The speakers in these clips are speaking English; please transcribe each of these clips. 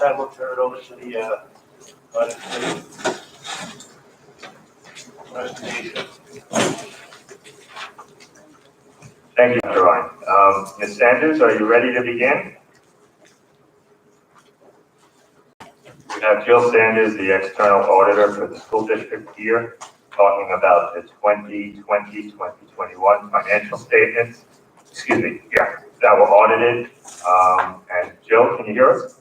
time, we'll turn it over to the audit committee. Thank you, Mr. Ryan. Ms. Sanders, are you ready to begin? We have Jill Sanders, the external auditor for the school district here, talking about the 2020-2021 financial statements. Excuse me, yeah, that were audited. And Jill, can you hear us?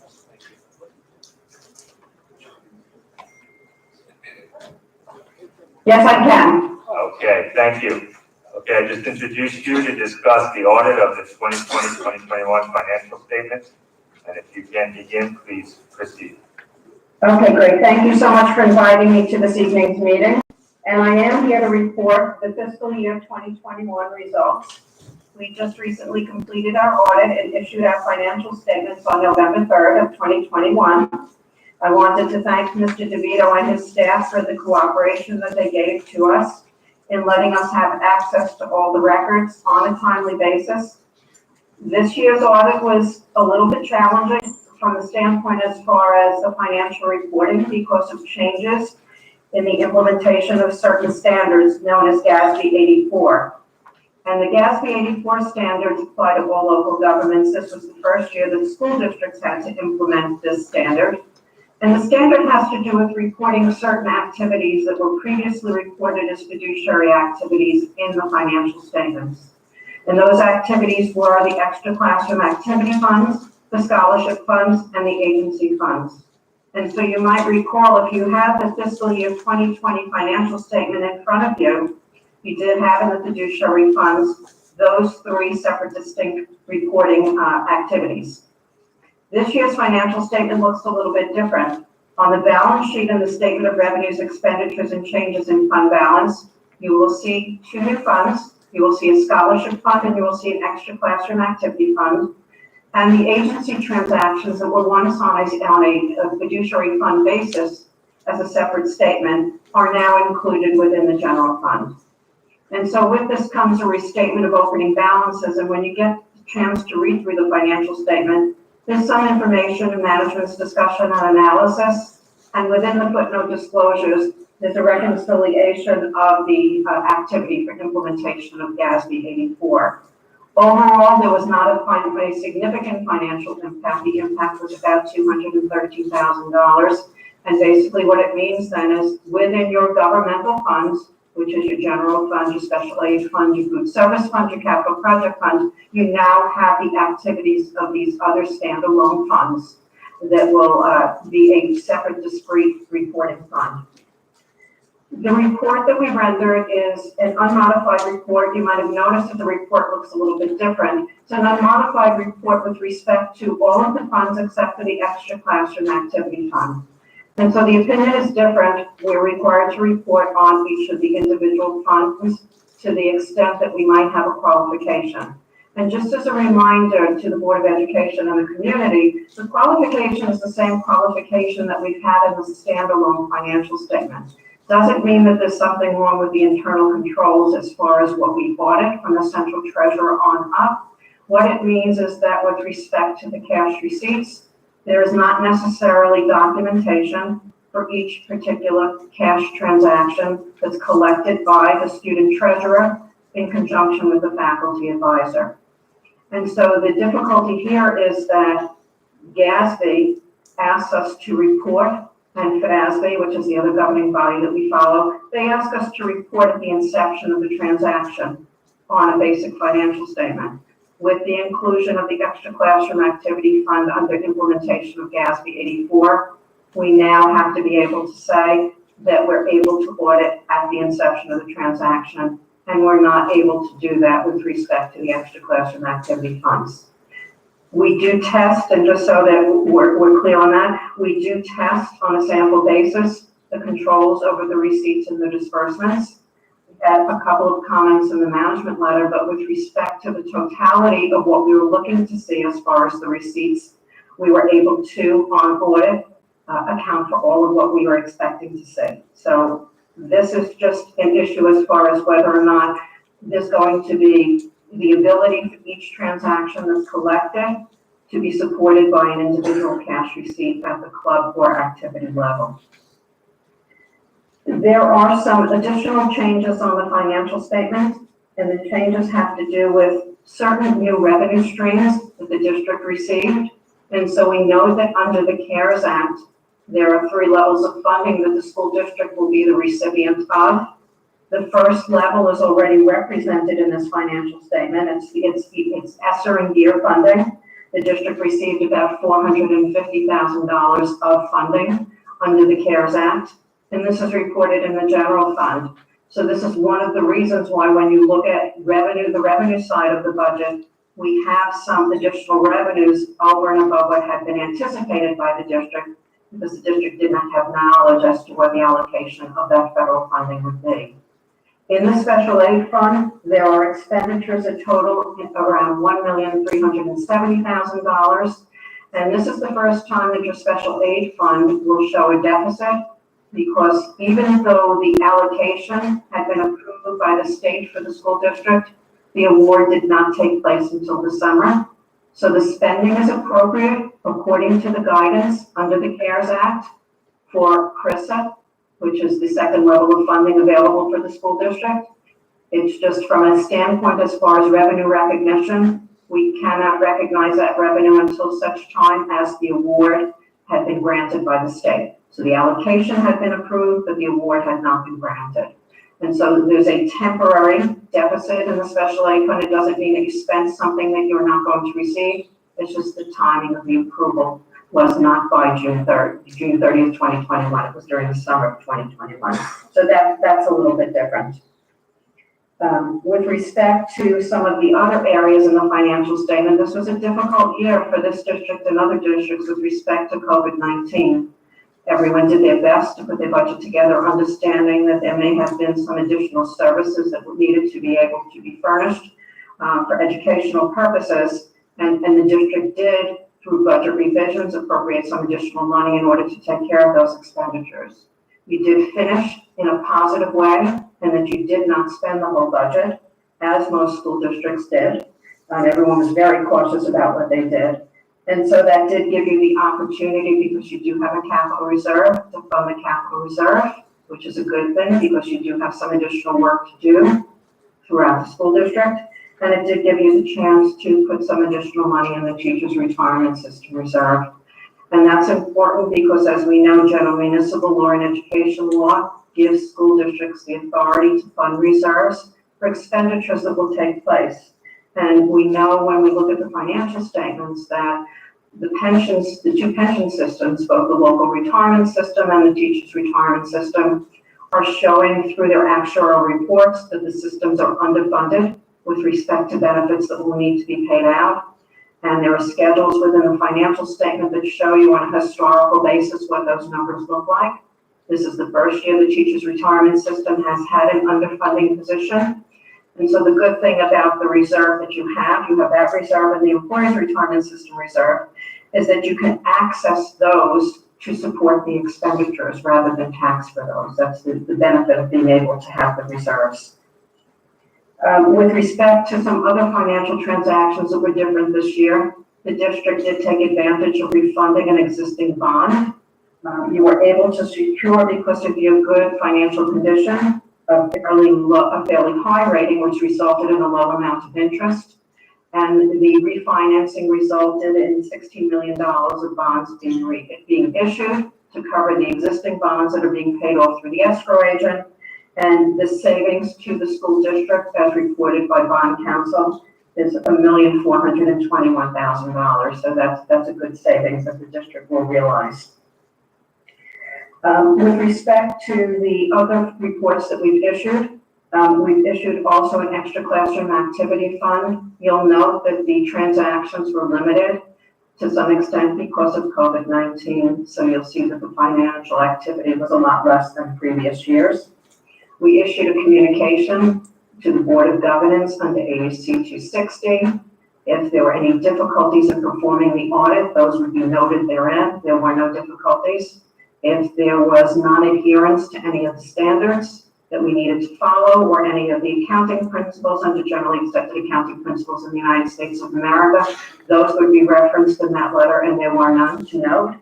Yes, I can. Okay, thank you. Okay, I just introduced you to discuss the audit of the 2020-2021 financial statements. And if you can begin, please proceed. Okay, great. Thank you so much for inviting me to this evening's meeting. And I am here to report the fiscal year 2021 results. We just recently completed our audit and issued our financial statements on November 3rd of 2021. I wanted to thank Mr. DeVito and his staff for the cooperation that they gave to us in letting us have access to all the records on a timely basis. This year's audit was a little bit challenging from the standpoint as far as the financial reporting because of changes in the implementation of certain standards known as GASB 84. And the GASB 84 standards apply to all local governments. This was the first year that school districts had to implement this standard. And the standard has to do with reporting certain activities that were previously reported as fiduciary activities in the financial statements. And those activities were the extra classroom activity funds, the scholarship funds, and the agency funds. And so you might recall, if you have the fiscal year 2020 financial statement in front of you, you did have in the fiduciary funds those three separate distinct reporting activities. This year's financial statement looks a little bit different. On the balance sheet and the statement of revenues, expenditures, and changes in fund balance, you will see two new funds. You will see a scholarship fund and you will see an extra classroom activity fund. And the agency transactions that were once on a fiduciary fund basis as a separate statement are now included within the general fund. And so with this comes a restatement of opening balances. And when you get a chance to read through the financial statement, there's some information in management's discussion and analysis. And within the footnote disclosures, there's a reconciliation of the activity for implementation of GASB 84. Overall, there was not a significant financial impact. The impact was about $213,000. And basically what it means then is within your governmental funds, which is your general fund, your special aid fund, your food service fund, your capital project fund, you now have the activities of these other standalone funds that will be a separate discrete reporting fund. The report that we rendered is an unmodified report. You might have noticed that the report looks a little bit different. It's an unmodified report with respect to all of the funds except for the extra classroom activity fund. And so the opinion is different. We're required to report on each of the individual funds to the extent that we might have a qualification. And just as a reminder to the Board of Education and the community, the qualification is the same qualification that we've had in the standalone financial statement. Doesn't mean that there's something wrong with the internal controls as far as what we audit from the central treasurer on up. What it means is that with respect to the cash receipts, there is not necessarily documentation for each particular cash transaction that's collected by the student treasurer in conjunction with the faculty advisor. And so the difficulty here is that GASB asks us to report, and FASB, which is the other governing body that we follow, they ask us to report at the inception of the transaction on a basic financial statement. With the inclusion of the extra classroom activity fund under implementation of GASB 84, we now have to be able to say that we're able to audit at the inception of the transaction, and we're not able to do that with respect to the extra classroom activity funds. We do test, and just so that we're clear on that, we do test on a sample basis the controls over the receipts and the disbursements. Add a couple of comments in the management letter, but with respect to the totality of what we were looking to see as far as the receipts, we were able to, on audit, account for all of what we were expecting to see. So this is just an issue as far as whether or not there's going to be the ability for each transaction that's collected to be supported by an individual cash receipt at the club or activity level. There are some additional changes on the financial statement, and the changes have to do with certain new revenue streams that the district received. And so we know that under the CARES Act, there are 3 levels of funding that the school district will be the recipient of. The first level is already represented in this financial statement. It's ESSER and gear funding. The district received about $450,000 of funding under the CARES Act, and this is reported in the general fund. So this is one of the reasons why when you look at revenue, the revenue side of the budget, we have some additional revenues over and above what had been anticipated by the district, because the district did not have knowledge as to what the allocation of that federal funding would be. In the special aid fund, there are expenditures that total around $1,370,000. And this is the first time that your special aid fund will show a deficit, because even though the allocation had been approved by the state for the school district, the award did not take place until the summer. So the spending is appropriate according to the guidance under the CARES Act for CRISA, which is the second level of funding available for the school district. It's just from a standpoint as far as revenue recognition, we cannot recognize that revenue until such time as the award had been granted by the state. So the allocation had been approved, but the award had not been granted. And so there's a temporary deficit in the special aid fund. It doesn't mean that you spent something that you're not going to receive. It's just the timing of the approval was not by June 30th, 2021. It was during the summer of 2021. So that's a little bit different. With respect to some of the other areas in the financial statement, this was a difficult year for this district and other districts with respect to COVID-19. Everyone did their best to put their budget together, understanding that there may have been some additional services that needed to be able to be furnished for educational purposes. And the district did, through budget revisions, appropriate some additional money in order to take care of those expenditures. You did finish in a positive way, and that you did not spend the whole budget, as most school districts did. Everyone was very cautious about what they did. And so that did give you the opportunity, because you do have a capital reserve, to fund the capital reserve, which is a good thing, because you do have some additional work to do throughout the school district. And it did give you the chance to put some additional money in the teachers' retirement system reserve. And that's important because, as we know, general municipal law and education law gives school districts the authority to fund reserves for expenditures that will take place. And we know when we look at the financial statements that the two pension systems, both the local retirement system and the teachers' retirement system, are showing through their actuarial reports that the systems are underfunded with respect to benefits that will need to be paid out. And there are schedules within the financial statement that show you on a historical basis what those numbers look like. This is the first year the teachers' retirement system has had an underfunding position. And so the good thing about the reserve that you have that reserve and the employees' retirement system reserve, is that you can access those to support the expenditures rather than tax for those. That's the benefit of being able to have the reserves. With respect to some other financial transactions that were different this year, the district did take advantage of refunding an existing bond. You were able to secure, because of your good financial condition, a fairly high rating, which resulted in a low amount of interest. And the refinancing resulted in $16 million of bonds being issued to cover the existing bonds that are being paid off through the escrow agent. And the savings to the school district, as reported by bond counsel, is $1,421,000. So that's a good savings that the district will realize. With respect to the other reports that we've issued also an extra classroom activity fund. You'll note that the transactions were limited to some extent because of COVID-19. So you'll see that the financial activity was a lot less than previous years. We issued a communication to the Board of Governance under AAC 260. If there were any difficulties in performing the audit, those would be noted therein. There were no difficulties. If there was non-adherence to any of the standards, that we needed to follow, or any of the accounting principles under generally accepted accounting principles in the United States of America. Those would be referenced in that letter, and there were none to note.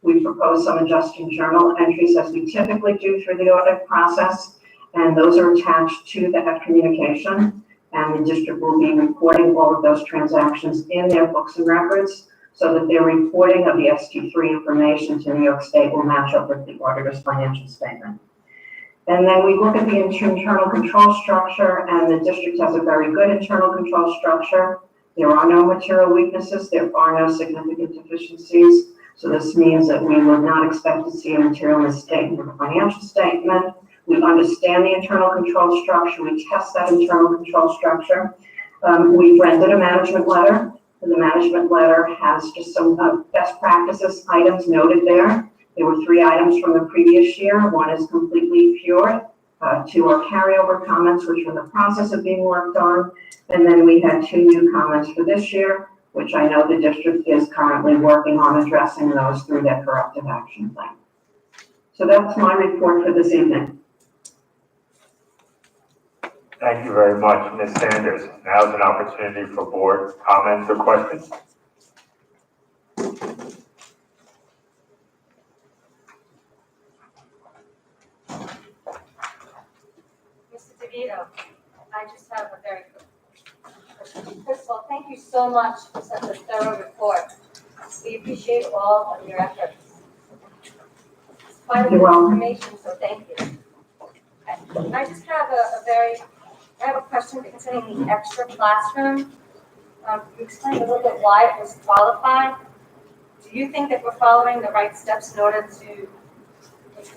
We proposed some adjusting journal entries as we typically do through the audit process, and those are attached to that communication. And the district will be reporting all of those transactions in their books and records so that their reporting of the ST3 information to New York State will match up with the auditor's financial statement. And then we look at the internal control structure, and the district has a very good internal control structure. There are no material weaknesses. There are no significant deficiencies. So this means that we would not expect to see a material misstatement of the financial statement. We understand the internal control structure. We test that internal control structure. We've rendered a management letter. The management letter has just some best practices items noted there. There were 3 items from the previous year. 1 is completely pure. 2 are carryover comments, which are in the process of being worked on. And then we had 2 new comments for this year, which I know the district is currently working on addressing those through their corrective action plan. So that's my report for this evening. Thank you very much, Ms. Sanders. Now is an opportunity for board comments or questions. Mr. DeVito, I just have a very quick question. First of all, thank you so much for such a thorough report. We appreciate all of your efforts. It's quite a bit of information, so thank you. I just have I have a question concerning the extra classroom. You explained a little bit why it was qualified. Do you think that we're following the right steps in order to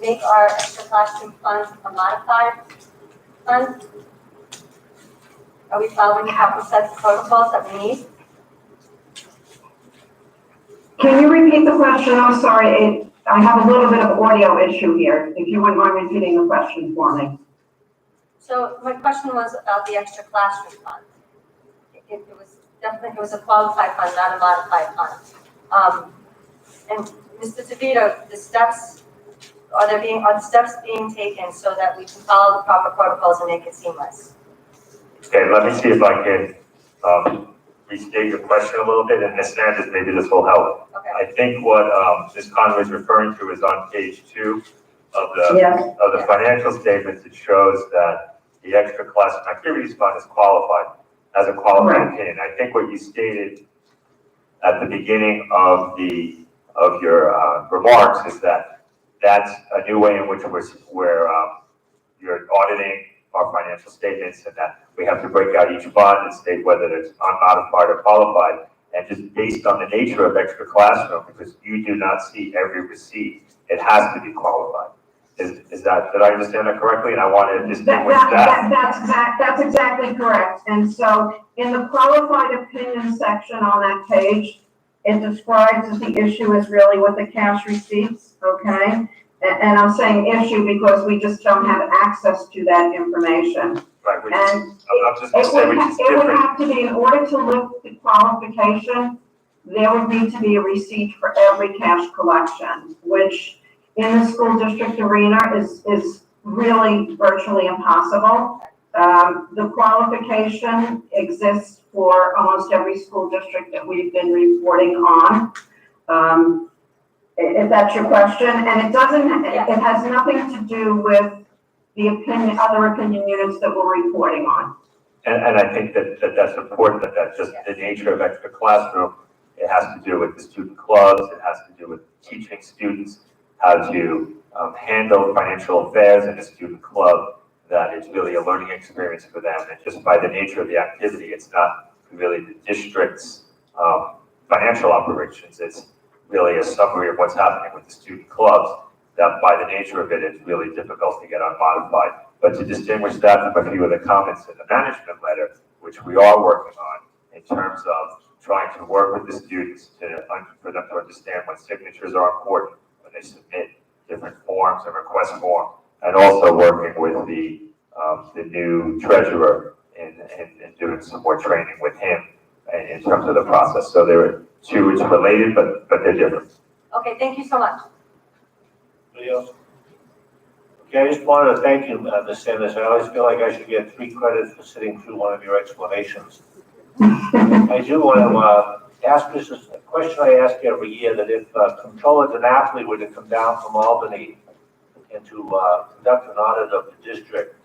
make our extra classroom fund a modified fund? Are we following the proper set of protocols that we need? Can you repeat the question? I'm sorry. I have a little bit of audio issue here. If you wouldn't mind repeating the question for me. So my question was about the extra classroom fund. It was definitely, it was a qualified fund, not a modified fund. And Mr. DeVito, the steps, are the steps being taken so that we can follow the proper protocols and make it seamless? Okay, let me see if I can restate your question a little bit, and Ms. Sanders, maybe this will help. Okay. I think what Ms. Conway is referring to is on page 2 of the financial statements. It shows that the extra classroom activities fund is qualified as a qualified opinion. I think what you stated at the beginning of your remarks is that that's a new way in which you're auditing our financial statements, and that we have to break out each fund and state whether it's unmodified or qualified. And just based on the nature of extra classroom, because you do not see every receipt, it has to be qualified. Is that, did I understand that correctly? And I want to distinguish that. That's exactly correct. And so in the qualified opinion section on that page, it describes that the issue is really with the cash receipts, okay? And I'm saying issue because we just don't have access to that information. Right, which And I'm just going to say, which is it would different. have to be, in order to lift the qualification, there would need to be a receipt for every cash collection, which in the school district arena is really virtually impossible. The qualification exists for almost every school district that we've been reporting on. If that's your question, and it has nothing to do with the other opinion units that we're reporting on. And I think that's important, that's just the nature of extra classroom. It has to do with the student clubs. It has to do with teaching students how to handle financial affairs in a student club, that it's really a learning experience for them. And just by the nature of the activity, it's not really the district's financial operations. It's really a summary of what's happening with the student clubs, that by the nature of it, it's really difficult to get unmodified. But to distinguish that from a few of the comments in the management letter, which we are working on in terms of trying to work with the students for them to understand when signatures are important, when they submit different forms and request forms, and also working with the new treasurer in doing some more training with him in terms of the process. So there are two, it's related, but they're different. Okay, thank you so much. Anybody else? Okay, I just wanted to thank you, Ms. Sanders. I always feel like I should get 3 credits for sitting through one of your explanations. I do want to ask this is a question I ask every year, that if Controller DiNapoli were to come down from Albany and to conduct an audit of the district,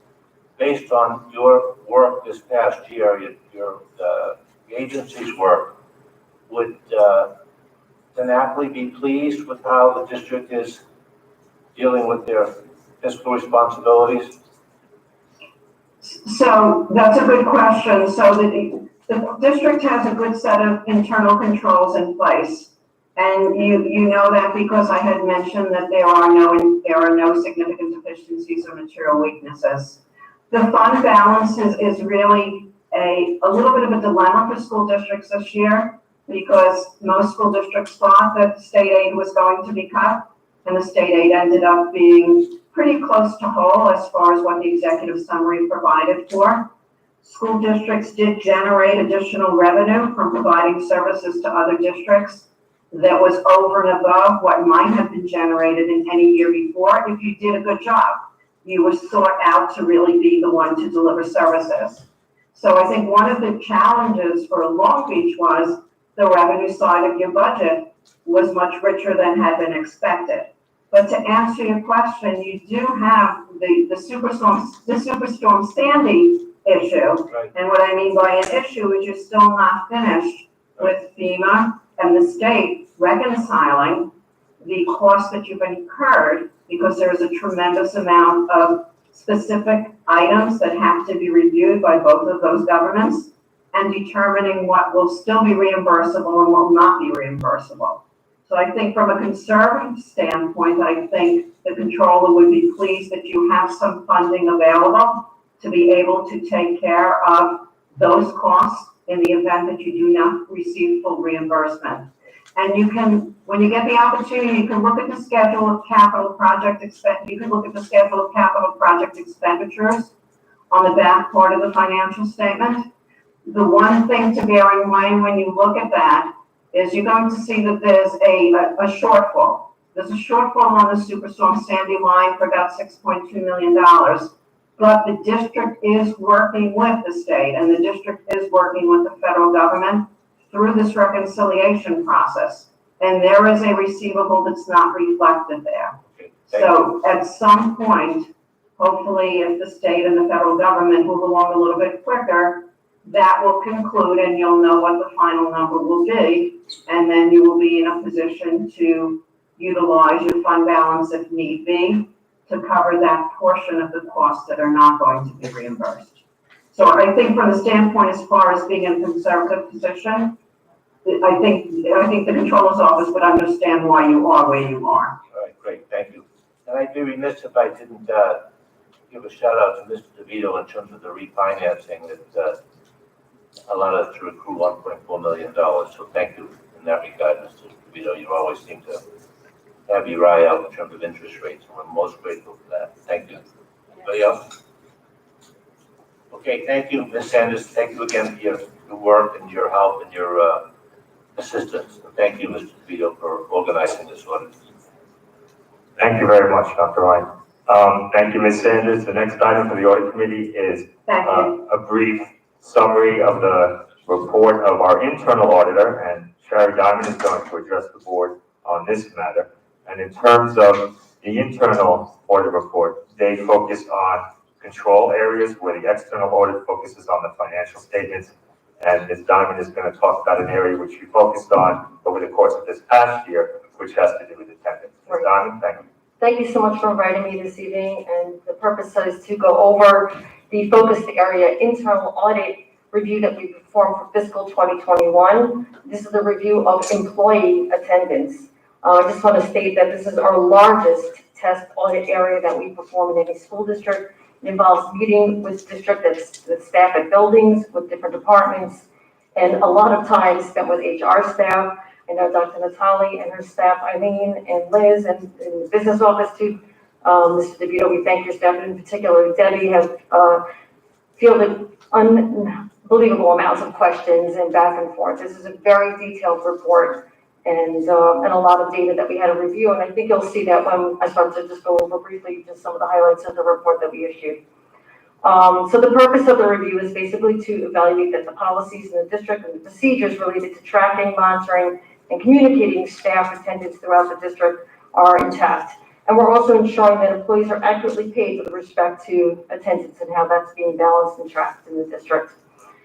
based on your work this past year, your agency's work, would DiNapoli be pleased with how the district is dealing with their fiscal responsibilities? So that's a good question. So the district has a good set of internal controls in place. And you know that because I had mentioned that there are no significant deficiencies or material weaknesses. The fund balance is really a little bit of a dilemma for school districts this year, because most school districts thought that state aid was going to be cut, and the state aid ended up being pretty close to whole as far as what the executive summary provided for. School districts did generate additional revenue from providing services to other districts that was over and above what might have been generated in any year before if you did a good job. You were sought out to really be the one to deliver services. So I think one of the challenges for Long Beach was the revenue side of your budget was much richer than had been expected. But to answer your question, you do have the Superstorm Sandy issue. Right. And what I mean by an issue is you're still not finished with FEMA and the state reconciling the costs that you've incurred, because there is a tremendous amount of specific items that have to be reviewed by both of those governments, and determining what will still be reimbursable and will not be reimbursable. So I think from a conservative standpoint, I think the controller would be pleased that you have some funding available to be able to take care of those costs in the event that you do not receive full reimbursement. And you can, when you get the opportunity, you can look at the schedule of capital project expenditures on the back part of the financial statement. The one thing to bear in mind when you look at that is you're going to see that there's a shortfall. There's a shortfall on the Superstorm Sandy line for about $6.2 million, but the district is working with the state, and the district is working with the federal government through this reconciliation process. And there is a receivable that's not reflected there. Okay, So at some point, hopefully if the state and the federal government move along a little bit quicker, that will conclude and you'll know what the final number will be. And then you will be in a position to utilize your fund balance if need be to cover that portion of the costs that are not going to be reimbursed. So I think from the standpoint as far as being in a conservative position, I think the controller's office would understand why you are where you are. All right, great, thank you. And I'd be remiss if I didn't give a shout out to Mr. DeVito in terms of the refinancing that allowed us to accrue $1.4 million. So thank you in that regard, Mr. DeVito. You always seem to have your eye out in terms of interest rates, and we're most grateful for that. Thank you. Anybody else? Okay, thank you, Ms. Sanders. Thank you again for your work and your help and your assistance. And thank you, Mr. DeVito, for organizing this audit. Thank you very much, Dr. Ryan. Thank you, Ms. Sanders. The next item for the audit committee is a brief summary of the report of our internal auditor, and Sherry Diamond is going to address the board on this matter. And in terms of the internal audit report, they focus on control areas where the external audit focuses on the financial statements. And Ms. Diamond is going to talk about an area which we focused on over the course of this past year, which has to do with attendance. Ms. Diamond, thank you. Thank you so much for inviting me this evening, and the purpose is to go over the focused area internal audit review that we performed for fiscal 2021. This is a review of employee attendance. I just want to state that this is our largest test audit area that we perform in any school district. It involves meeting with with staff at buildings, with different departments, and a lot of time spent with HR staff. I know Dr. Natali and her staff, Eileen and Liz, and in the business office too. Mr. DeVito, we thank your staff, and in particular, Debbie has fielded unbelievable amounts of questions and back and forth. This is a very detailed report, and a lot of data that we had to review. And I think you'll see that when I start to just go over briefly just some of the highlights of the report that we issued. So the purpose of the review is basically to evaluate that the policies in the district and the procedures related to tracking, monitoring, and communicating staff attendance throughout the district are intact. And we're also ensuring that employees are accurately paid with respect to attendance and how that's being balanced and tracked in the district.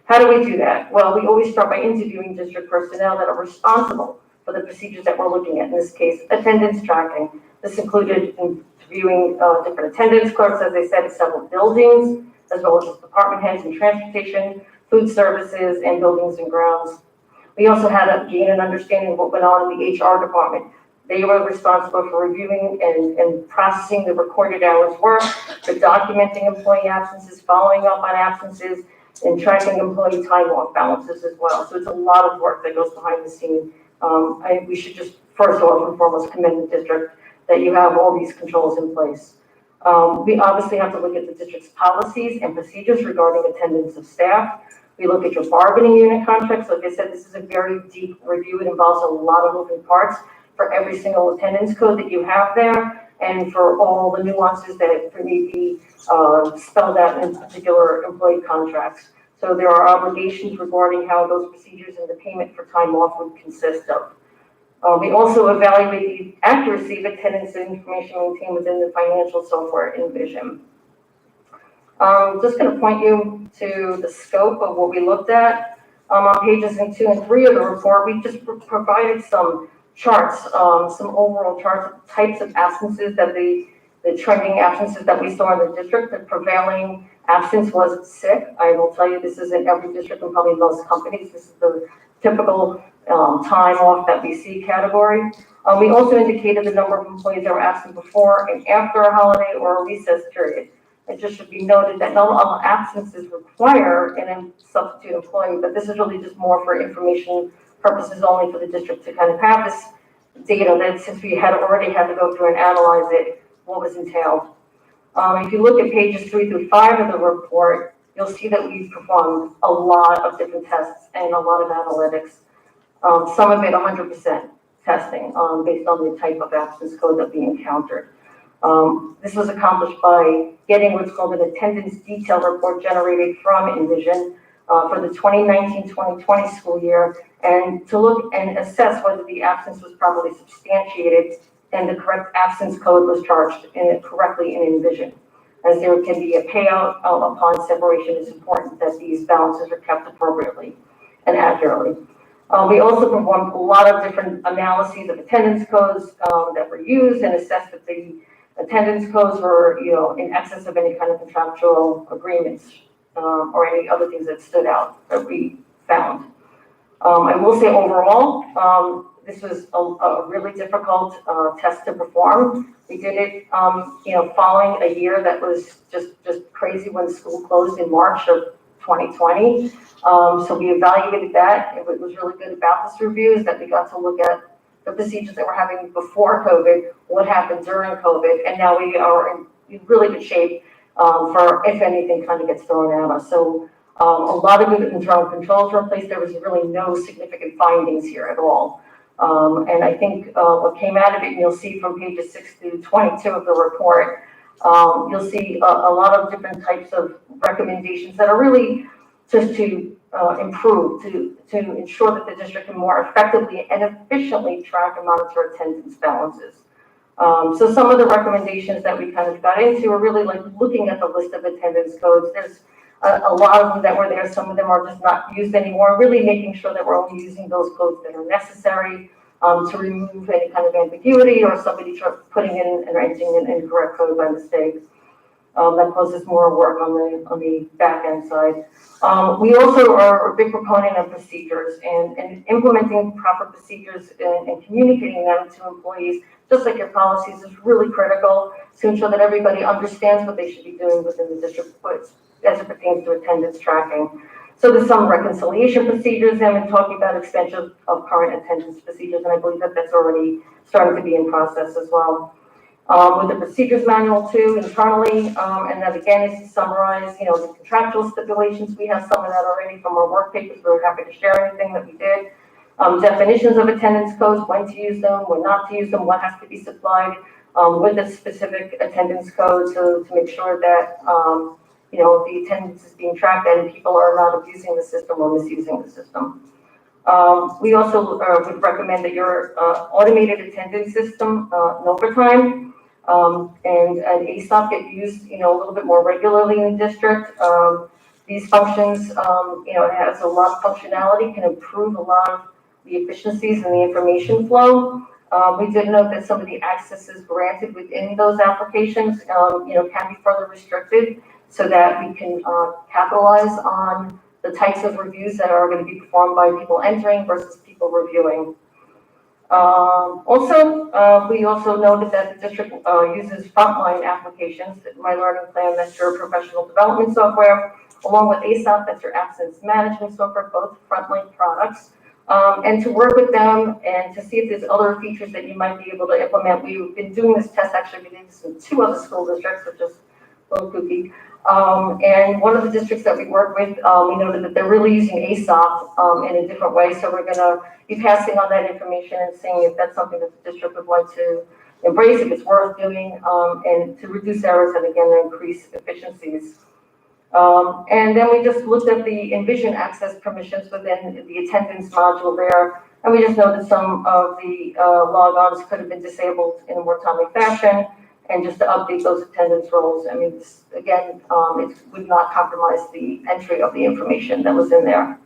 How do we do that? Well, we always start by interviewing district personnel that are responsible for the procedures that we're looking at, in this case, attendance tracking. This included interviewing different attendance clerks, as I said, in several buildings, as well as department heads in transportation, food services, and buildings and grounds. We also had to gain an understanding of what went on in the HR department. They were responsible for reviewing and processing the recorded hours worked, for documenting employee absences, following up on absences, and tracking employee time off balances as well. So it's a lot of work that goes behind the scene. We should just first of all and foremost commend the district that you have all these controls in place. We obviously have to look at the district's policies and procedures regarding attendance of staff. We look at your bargaining unit contracts. Like I said, this is a very deep review. It involves a lot of moving parts for every single attendance code that you have there, and for all the nuances that may be spelled out in particular employee contracts. So there are obligations regarding how those procedures and the payment for time off would consist of. We also evaluate the accuracy of attendance and information maintained within the financial software Envision. I'm just going to point you to the scope of what we looked at. On pages 2 and 3 of the report, we just provided some charts, some overall charts of types of absences that the trending absences that we saw in the district. The prevailing absence was sick. I will tell you, this is in every district and probably most companies. This is the typical time off that we see category. We also indicated the number of employees that were absent before and after a holiday or a recess period. It just should be noted that not all absences require a substitute employee, but this is really just more for information purposes only for the district to kind of have this data that since we had already had to go through and analyze it, what was entailed. If you look at pages 3 through 5 of the report, you'll see that we've performed a lot of different tests and a lot of analytics. Some of it 100% testing based on the type of absence code that we encountered. This was accomplished by getting what's called an attendance detail report generated from Envision for the 2019-2020 school year, and to look and assess whether the absence was properly substantiated and the correct absence code was charged correctly in Envision. As there can be a payout upon separation, it's important that these balances are kept appropriately and accurately. We also performed a lot of different analyses of attendance codes that were used and assessed that the attendance codes were, in excess of any kind of contractual agreements or any other things that stood out that we found. I will say overall, this was a really difficult test to perform. We did it, following a year that was just crazy when school closed in March of 2020. So we evaluated that. What was really good about this review is that we got to look at the procedures that we're having before COVID, what happened during COVID, and now we are in really good shape for if anything kind of gets thrown at us. So a lot of good internal controls were in place. There was really no significant findings here at all. And I think what came out of it, and you'll see from pages 6 through 22 of the report, you'll see a lot of different types of recommendations that are really just to improve, to ensure that the district can more effectively and efficiently track and monitor attendance balances. So some of the recommendations that we kind of got into are really like looking at the list of attendance codes. There's a lot of them that were there. Some of them are just not used anymore. Really making sure that we're only using those codes that are necessary to remove any kind of ambiguity or somebody putting in and entering an incorrect code by mistake. That causes more work on the back end side. We also are a big proponent of procedures and implementing proper procedures and communicating them to employees, just like your policies, is really critical to ensure that everybody understands what they should be doing within the district as it pertains to attendance tracking. So there's some reconciliation procedures, and we're talking about extension of current attendance procedures, and I believe that that's already starting to be in process as well. With the procedures manual too, internally, and that again is to summarize, the contractual stipulations. We have some of that already from our work papers. We're happy to share anything that we did. definitions of attendance codes, when to use them, when not to use them, what has to be supplied with a specific attendance code to make sure that, the attendance is being tracked and people are not abusing the system or misusing the system. We also would recommend that your automated attendance system, Overtime, and an ASOP get used, a little bit more regularly in the district. These functions, it has a lot of functionality, can improve a lot of the efficiencies and the information flow. We did note that some of the accesses granted within those applications, can be further restricted so that we can capitalize on the types of reviews that are going to be performed by people entering versus people reviewing. We also noted that the district uses frontline applications, My Learning Plan, that's your professional development software, along with ASOP, that's your absence management software, both frontline products. And to work with them and to see if there's other features that you might be able to implement. We've been doing this test, actually, we did this in 2 other school districts, which is a little kooky. And one of the districts that we work with, we noted that they're really using ASOP in a different way. So we're gonna be passing on that information and seeing if that's something that the district would like to embrace, if it's worth doing, and to reduce errors and again, increase efficiencies. And then we just looked at the Envision access permissions within the attendance module there. And we just noted some of the logons could have been disabled in a more timely fashion. And just to update those attendance roles, I mean, this, again, it would not compromise the entry of the information that was in there.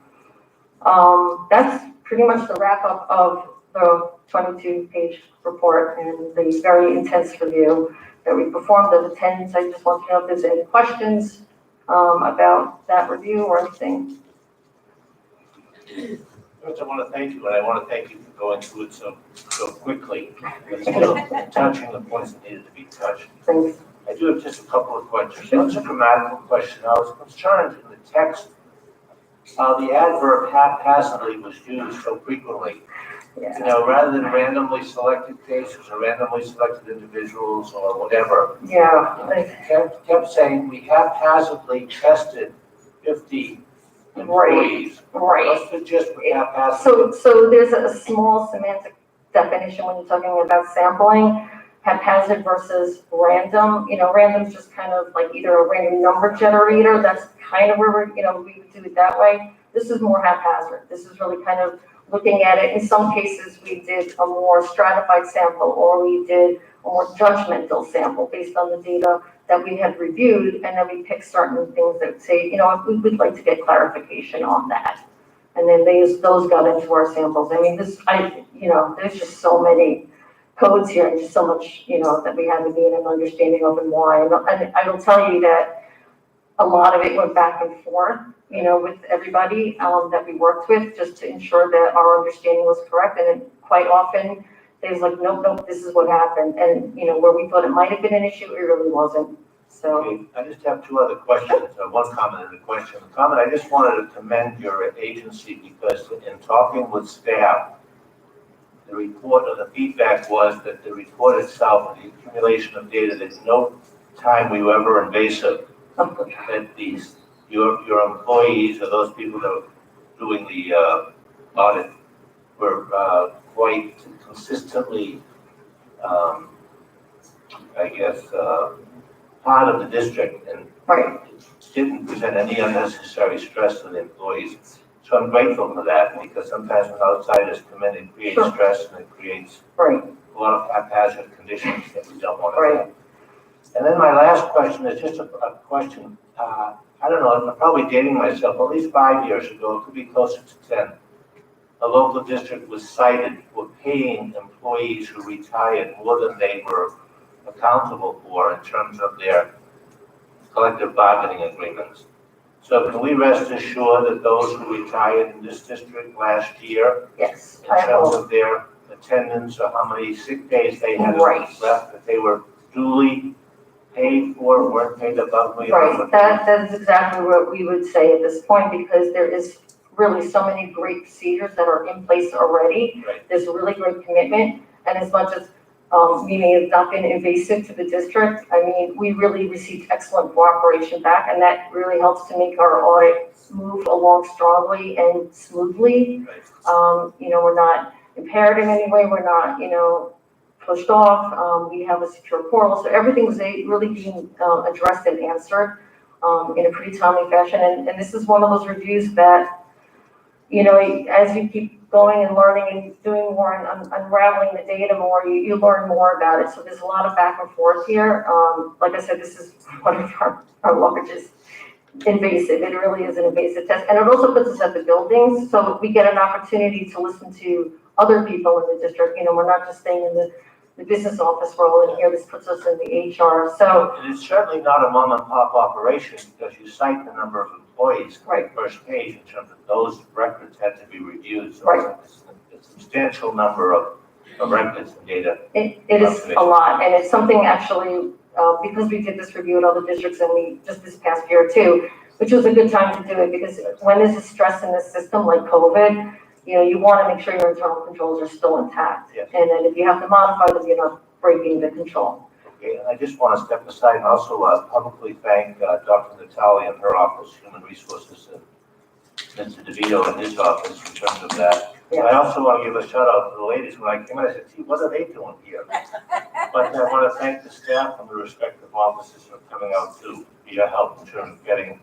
That's pretty much the wrap up of the 22-page report and the very intense review that we performed of attendance. I just want to know if there's any questions about that review or anything. First, I want to thank you, and I want to thank you for going through it so quickly, and still touching the points that needed to be touched. Thanks. I do have just a couple of questions. It's a grammatical question. I was concerned in the text how the adverb haphazardly was used so frequently. Yeah. Rather than randomly selected cases or randomly selected individuals or whatever. Yeah. Kept saying we haphazardly tested 50 employees. Right. What's the gist with haphazardly? So there's a small semantic definition when you're talking about sampling, haphazard versus random. Random is just kind of like either a random number generator. That's kind of where we would do it that way. This is more haphazard. This is really kind of looking at it. In some cases, we did a more stratified sample, or we did a more judgmental sample based on the data that we had reviewed, and then we picked certain things that say, we would like to get clarification on that. And then those got into our samples. I mean, there's just so many codes here and just so much, that we had to gain an understanding of and why. And I will tell you that a lot of it went back and forth, with everybody that we worked with, just to ensure that our understanding was correct. And then quite often, there's like, nope, this is what happened. And, where we thought it might have been an issue, it really wasn't. So. Okay, I just have 2 other questions, one comment and a question. The comment, I just wanted to commend your agency because in talking with staff, the report or the feedback was that the report itself, the accumulation of data, there's no time we were ever invasive. That your employees or those people that were doing the audit were quite consistently, part of the district and right. didn't present any unnecessary stress to the employees. So I'm grateful for that because sometimes when outsiders come in, it creates stress and it creates right. a lot of haphazard conditions that we don't want to have. And then my last question is just a question. I don't know, I'm probably dating myself, at least 5 years ago, it could be closer to 10. A local district was cited for paying employees who retired more than they were accountable for in terms of their collective bargaining agreements. So can we rest assured that those who retired in this district last year, yes, in terms of their attendance or how many sick days they had left, that they were duly paid for, weren't paid above me? Right, that's exactly what we would say at this point, because there is really so many great procedures that are in place already. Right. There's a really great commitment, and as much as we may have not been invasive to the district, I mean, we really received excellent cooperation back, and that really helps to make our audit move along strongly and smoothly. Right. We're not impaired in any way, we're not, pushed off. We have a secure portal, so everything's really being addressed and answered in a pretty timely fashion. And this is one of those reviews that, as you keep going and learning and doing more and unraveling the data more, you learn more about it. So there's a lot of back and forth here. Like I said, this is one of our largest invasive. It really is an invasive test. And it also puts us at the buildings, so we get an opportunity to listen to other people in the district. We're not just staying in the business office role, and here this puts us in the HR. So And it's certainly not a mom and pop operation because you cite the number of employees on Right. the first page in terms of those records had to be reviewed. So Right. it's a substantial number of records and data. it is a lot, and it's something actually, because we did this review at other districts and we just this past year too, which was a good time to do it, because when there's a stress in the system like COVID, you want to make sure your internal controls are still intact. Yes. And then if you have to modify them, you're not breaking the control. Okay, and I just want to step aside and also publicly thank Dr. Natali and her office, Human Resources, and Mr. DeVito in his office in terms of that. Yeah. I also want to give a shout out to the ladies. When I came in, I said, gee, what are they doing here? But I want to thank the staff and the respective offices for coming out to be your help in terms of getting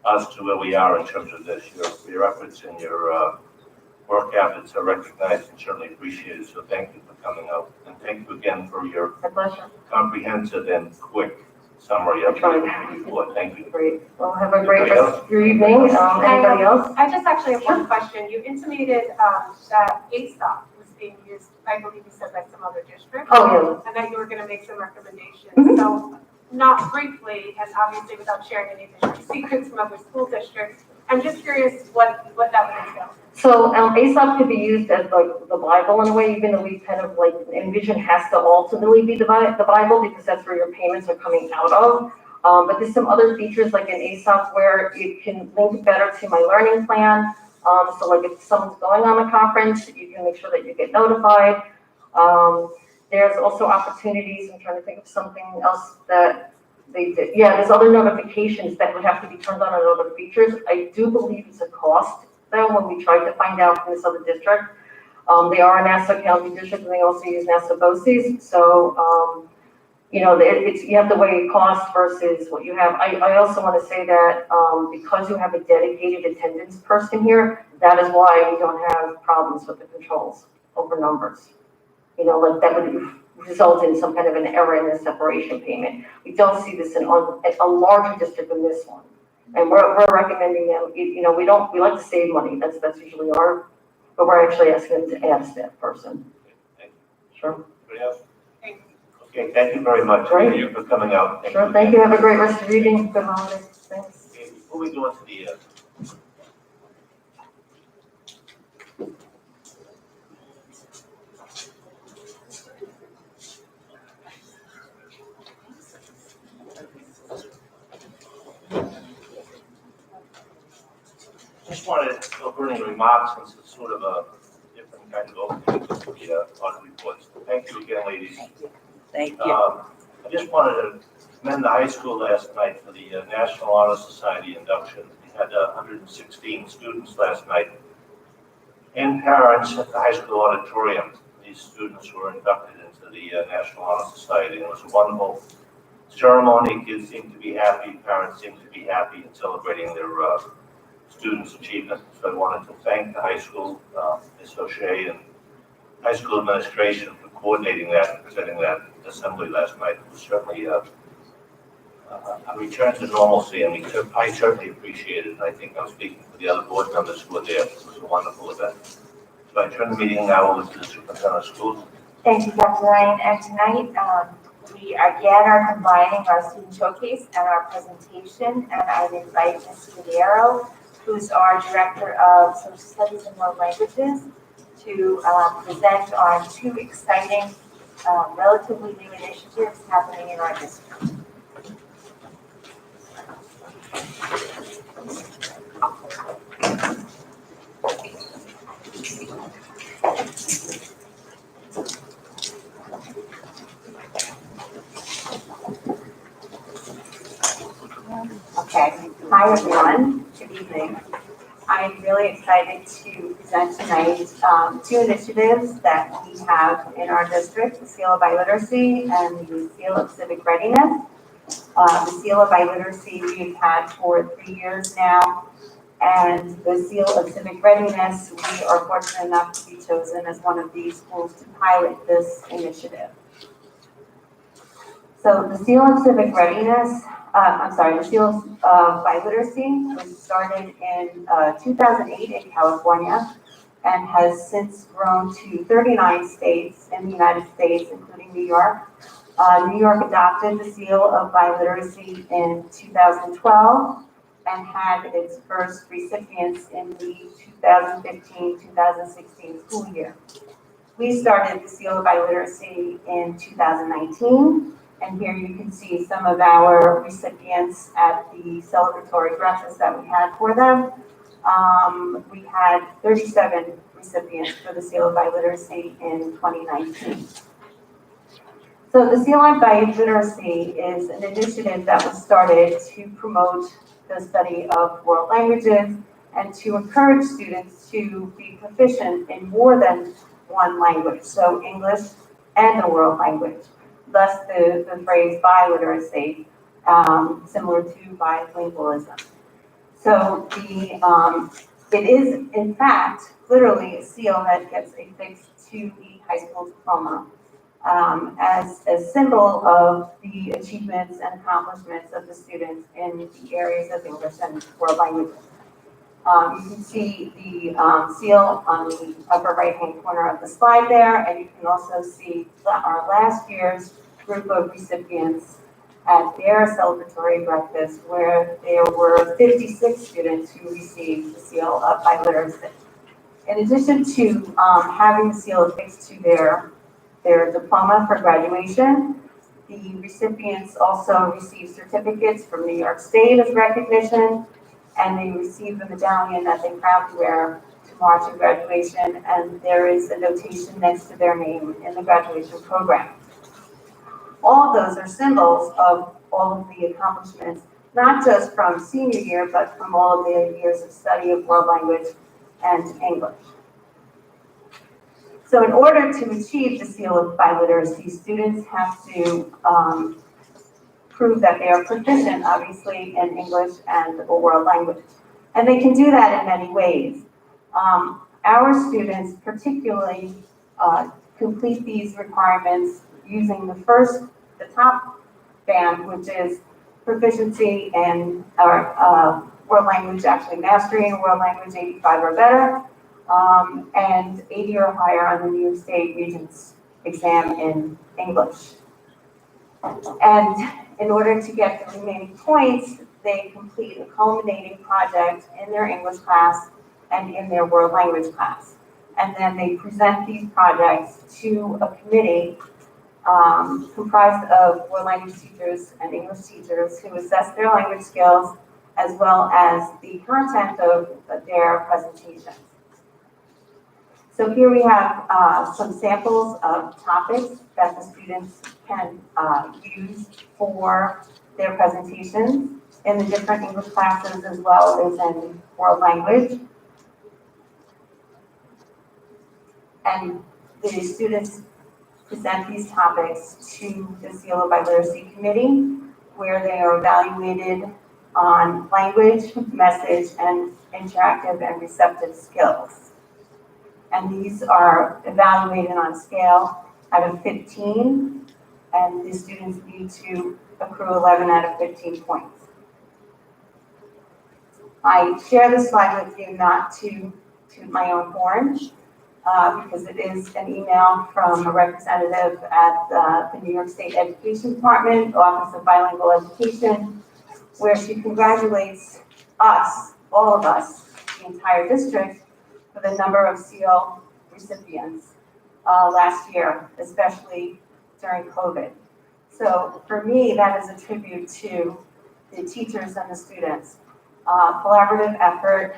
us to where we are in terms of this. Your efforts and your work habits are recognized and certainly appreciated. So thank you for coming out. And thank you again for your My pleasure. comprehensive and quick summary of Tried. the report. Thank you. Great. Well, have a great Anybody rest of your evening. Anybody else? I just actually have one question. You intimated that ASOP was being used, I believe you said, by some other districts. Oh, And that you were going to make some recommendations. Mhm. So, not briefly, and obviously without sharing any district secrets from other school districts, I'm just curious what that would entail. So ASOP could be used as like the Bible in a way, even though we kind of like envision has to ultimately be the Bible, because that's where your payments are coming out of. But there's some other features like in ASOP where it can link better to my learning plan. So like if someone's going on a conference, you can make sure that you get notified. There's also opportunities, I'm trying to think of something else that they did. Yeah, there's other notifications that would have to be turned on and other features. I do believe it's a cost though, when we tried to find out from this other district. They are a Nassau County district and they also use Nassau BOCES. So, you have to weigh cost versus what you have. I also want to say that because you have a dedicated attendance person here, that is why we don't have problems with the controls over numbers. Like that would result in some kind of an error in the separation payment. We don't see this in a larger district than this one. And we're recommending them, we like to save money, that's usually but we're actually asking them to add a staff person. Thank you. Sure. Anybody else? Thank you. Okay, thank you very much. Great. Thank you for coming out. Sure, thank you, have a great rest of your evening, good holidays, thanks. Okay, before we go into the just wanted opening remarks, since it's sort of a different kind of opening to the audit reports. Thank you again, ladies. Thank you. I just wanted to commend the high school last night for the National Honor Society induction. We had 116 students last night and parents at the high school auditorium. These students were inducted into the National Honor Society, and it was a wonderful ceremony. Kids seemed to be happy, parents seemed to be happy in celebrating their students' achievements. So I wanted to thank the high school, Ms. O'Shea, and high school administration for coordinating that and presenting that assembly last night. It was certainly a return to normalcy, and I certainly appreciate it. And I think I'm speaking for the other board members who were there. It was a wonderful event. So I turn the meeting now over to the superintendent of schools. Thank you, Dr. Ryan. And tonight, we again are combining our student showcase and our presentation. And I'd invite Ms. Cudero, who's our Director of Social Studies and World Languages, to present on two exciting, relatively new initiatives happening in our district. Okay. Hi, everyone. Good evening. really excited to present tonight two initiatives that we have in our district, the Seal of Biliteracy and the Seal of Civic Readiness. The Seal of Biliteracy we've had for 3 years now, and the Seal of Civic Readiness, we are fortunate enough to be chosen as one of these schools to pilot this initiative. So the Seal of Civic Readiness, the Seal of Biliteracy was started in 2008 in California and has since grown to 39 states in the United States, including New York. New York adopted the Seal of Biliteracy in 2012 and had its first recipients in the 2015-2016 school year. We started the Seal of Biliteracy in 2019, and here you can see some of our recipients at the celebratory breakfast that we had for them. We had 37 recipients for the Seal of Biliteracy in 2019. So the Seal of Biliteracy is an initiative that was started to promote the study of world languages and to encourage students to be proficient in more than one language, so English and a world language. Thus the phrase biliteracy, similar to bilingualism. So it is, in fact, literally a seal that gets affixed to the high school diploma as a symbol of the achievements and accomplishments of the students in the areas of English and world languages. You can see the seal on the upper right-hand corner of the slide there, and you can also see our last year's group of recipients at their celebratory breakfast, where there were 56 students who received the Seal of Biliteracy. In addition to having the seal affixed to their diploma for graduation, the recipients also received certificates from New York State as recognition, and they received a medallion that they proudly wear to march in graduation, and there is a notation next to their name in the graduation program. All of those are symbols of all of the accomplishments, not just from senior year, but from all of the years of study of world language and English. So in order to achieve the Seal of Biliteracy, students have to prove that they are proficient, obviously, in English and a world language. And they can do that in many ways. Our students particularly complete these requirements using the top band, which is proficiency in our world language, actually mastery in world language 85 or better, and 80 or higher on the New York State Regents exam in English. And in order to get the remaining points, they complete a culminating project in their English class and in their world language class. And then they present these projects to a committee comprised of world language teachers and English teachers who assess their language skills as well as the content of their presentations. So here we have some samples of topics that the students can use for their presentations in the different English classes as well as in world language. And the students present these topics to the Seal of Biliteracy Committee, where they are evaluated on language, message, and interactive and receptive skills. And these are evaluated on a scale out of 15, and the students need to accrue 11 out of 15 points. I share this slide with you not to toot my own horn, because it is an email from a representative at the New York State Education Department, Office of Bilingual Education, where she congratulates us, all of us, the entire district, for the number of seal recipients last year, especially during COVID. So for me, that is a tribute to the teachers and the students. Collaborative effort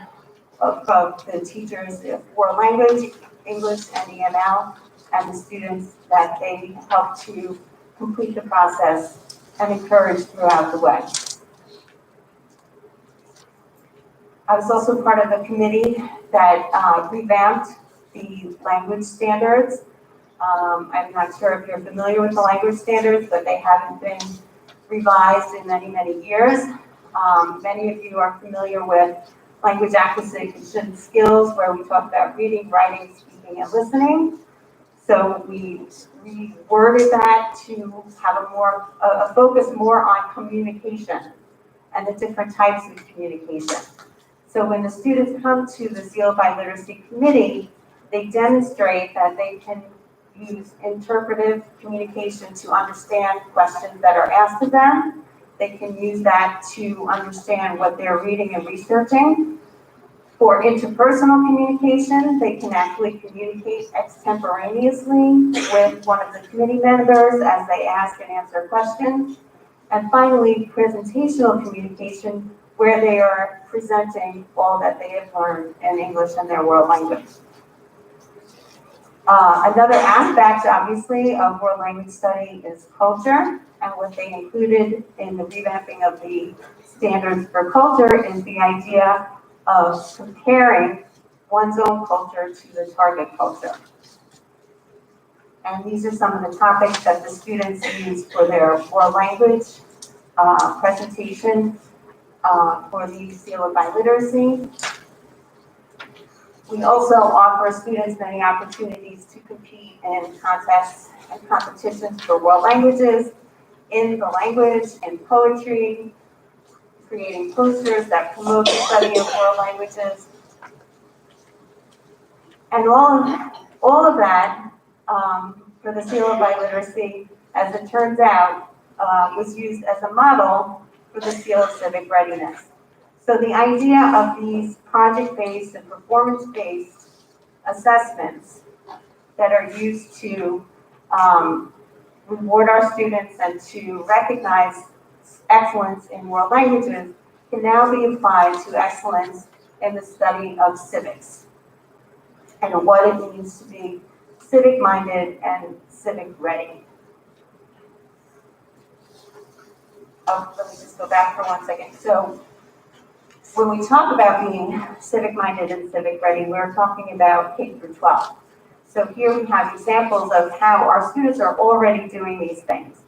of the teachers for language, English, and EML, and the students that they help to complete the process and encourage throughout the way. I was also part of a committee that revamped the language standards. I'm not sure if you're familiar with the language standards, but they haven't been revised in many, many years. Many of you are familiar with language acquisition skills, where we talk about reading, writing, speaking, and listening. So we reworded that to have a focus more on communication and the different types of communication. So when the students come to the Seal by Literacy Committee, they demonstrate that they can use interpretive communication to understand questions that are asked of them. They can use that to understand what they're reading and researching. For interpersonal communication, they can actually communicate extemporaneously with one of the committee members as they ask and answer questions. And finally, presentational communication, where they are presenting all that they have learned in English and their world language. Another aspect, obviously, of world language study is culture, and what they included in the revamping of the standards for culture is the idea of comparing one's own culture to the target culture. And these are some of the topics that the students use for their world language presentation for the Seal of Biliteracy. We also offer students many opportunities to compete in contests and competitions for world languages, in the language, in poetry, creating posters that promote the study of world languages. And all of that for the Seal of Biliteracy, as it turns out, was used as a model for the Seal of Civic Readiness. So the idea of these project-based and performance-based assessments that are used to reward our students and to recognize excellence in world languages can now be applied to excellence in the study of civics and what it means to be civic-minded and civic-ready. Oh, let me just go back for 1 second. So when we talk about being civic-minded and civic-ready, we're talking about K through 12. So here we have examples of how our students are already doing these things.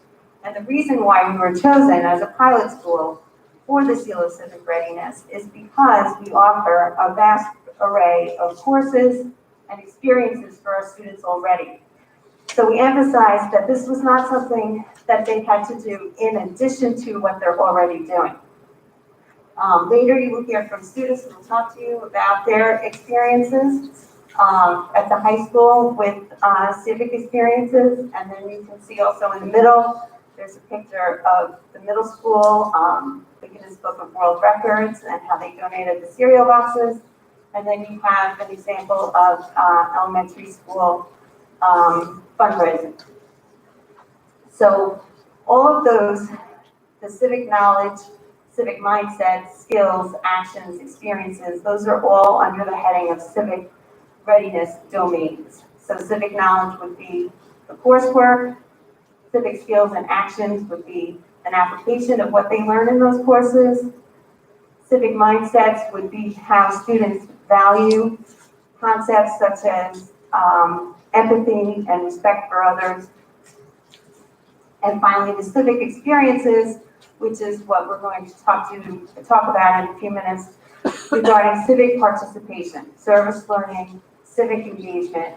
And the reason why we were chosen as a pilot school for the Seal of Civic Readiness is because we offer a vast array of courses and experiences for our students already. So we emphasized that this was not something that they had to do in addition to what they're already doing. Later you will hear from students who will talk to you about their experiences at the high school with civic experiences. And then you can see also in the middle, there's a picture of the middle school, the Guinness Book of World Records and how they donated the cereal boxes. And then you have an example of elementary school fundraising. So all of those, the civic knowledge, civic mindset, skills, actions, experiences, those are all under the heading of civic readiness domains. So civic knowledge would be the coursework, civic skills and actions would be an application of what they learn in those courses. Civic mindsets would be how students value concepts such as empathy and respect for others. And finally, the civic experiences, which is what we're going to talk about in a few minutes, regarding civic participation, service learning, civic engagement.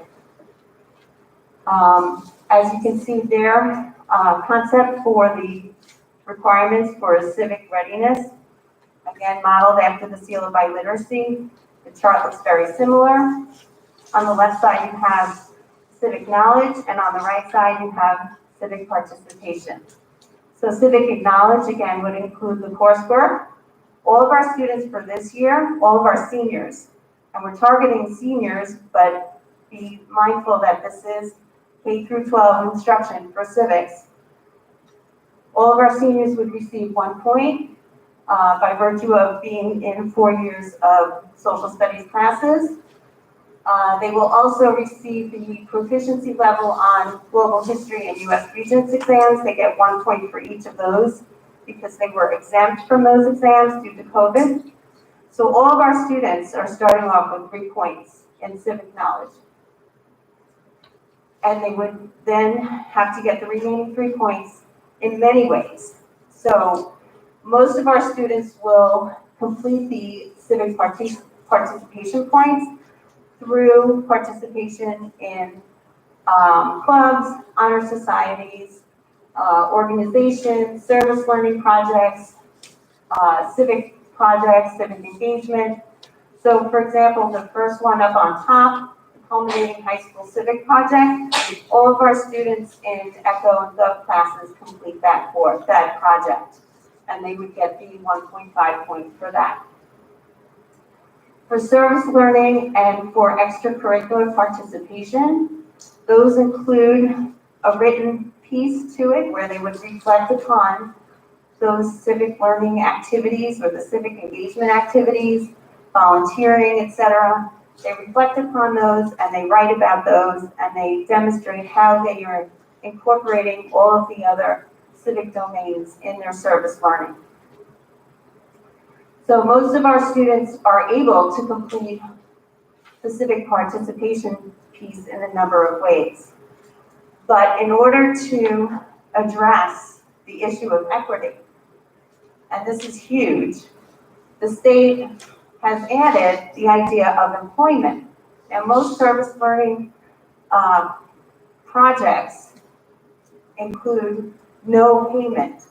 As you can see there, concept for the requirements for civic readiness, again, modeled after the Seal of Biliteracy. The chart looks very similar. On the left side, you have civic knowledge, and on the right side, you have civic participation. So civic knowledge, again, would include the coursework. All of our students for this year, all of our seniors, and we're targeting seniors, but be mindful that this is K through 12 instruction for civics. All of our seniors would receive 1 point by virtue of being in 4 years of social studies classes. They will also receive the proficiency level on global history and U.S. Regents exams. They get 1 point for each of those because they were exempt from those exams due to COVID. So all of our students are starting off with 3 points in civic knowledge. And they would then have to get the remaining 3 points in many ways. So most of our students will complete the civic participation points through participation in clubs, honor societies, organizations, service learning projects, civic projects, civic engagement. So for example, the first one up on top, the Culminating High School Civic Project, all of our students in ECHO and Gov classes complete that project, and they would get the 1.5 points for that. For service learning and for extracurricular participation, those include a written piece to it where they would reflect upon those civic learning activities or the civic engagement activities, volunteering, etc. They reflect upon those and they write about those and they demonstrate how they are incorporating all of the other civic domains in their service learning. So most of our students are able to complete the civic participation piece in a number of ways. But in order to address the issue of equity, and this is huge, the state has added the idea of employment. Now, most service learning projects include no payment.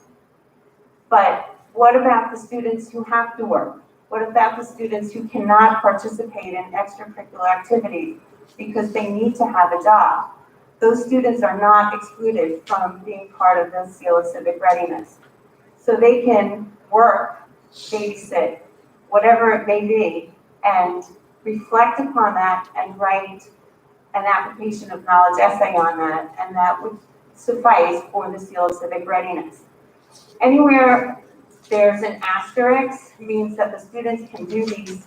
But what about the students who have to work? What about the students who cannot participate in extracurricular activities because they need to have a job? Those students are not excluded from being part of the Seal of Civic Readiness. So they can work, babysit, whatever it may be, and reflect upon that and write an application of knowledge essay on that, and that would suffice for the Seal of Civic Readiness. Anywhere there's an asterisk means that the students can do these,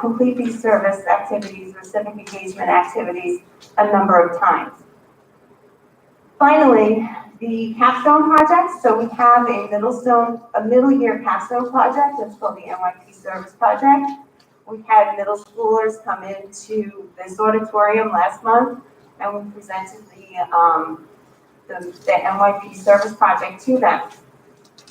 complete these service activities or civic engagement activities a number of times. Finally, the Capstone Project. So we have a middle year Capstone Project that's called the NYP Service Project. We had middle schoolers come into this auditorium last month and we presented the NYP Service Project to them.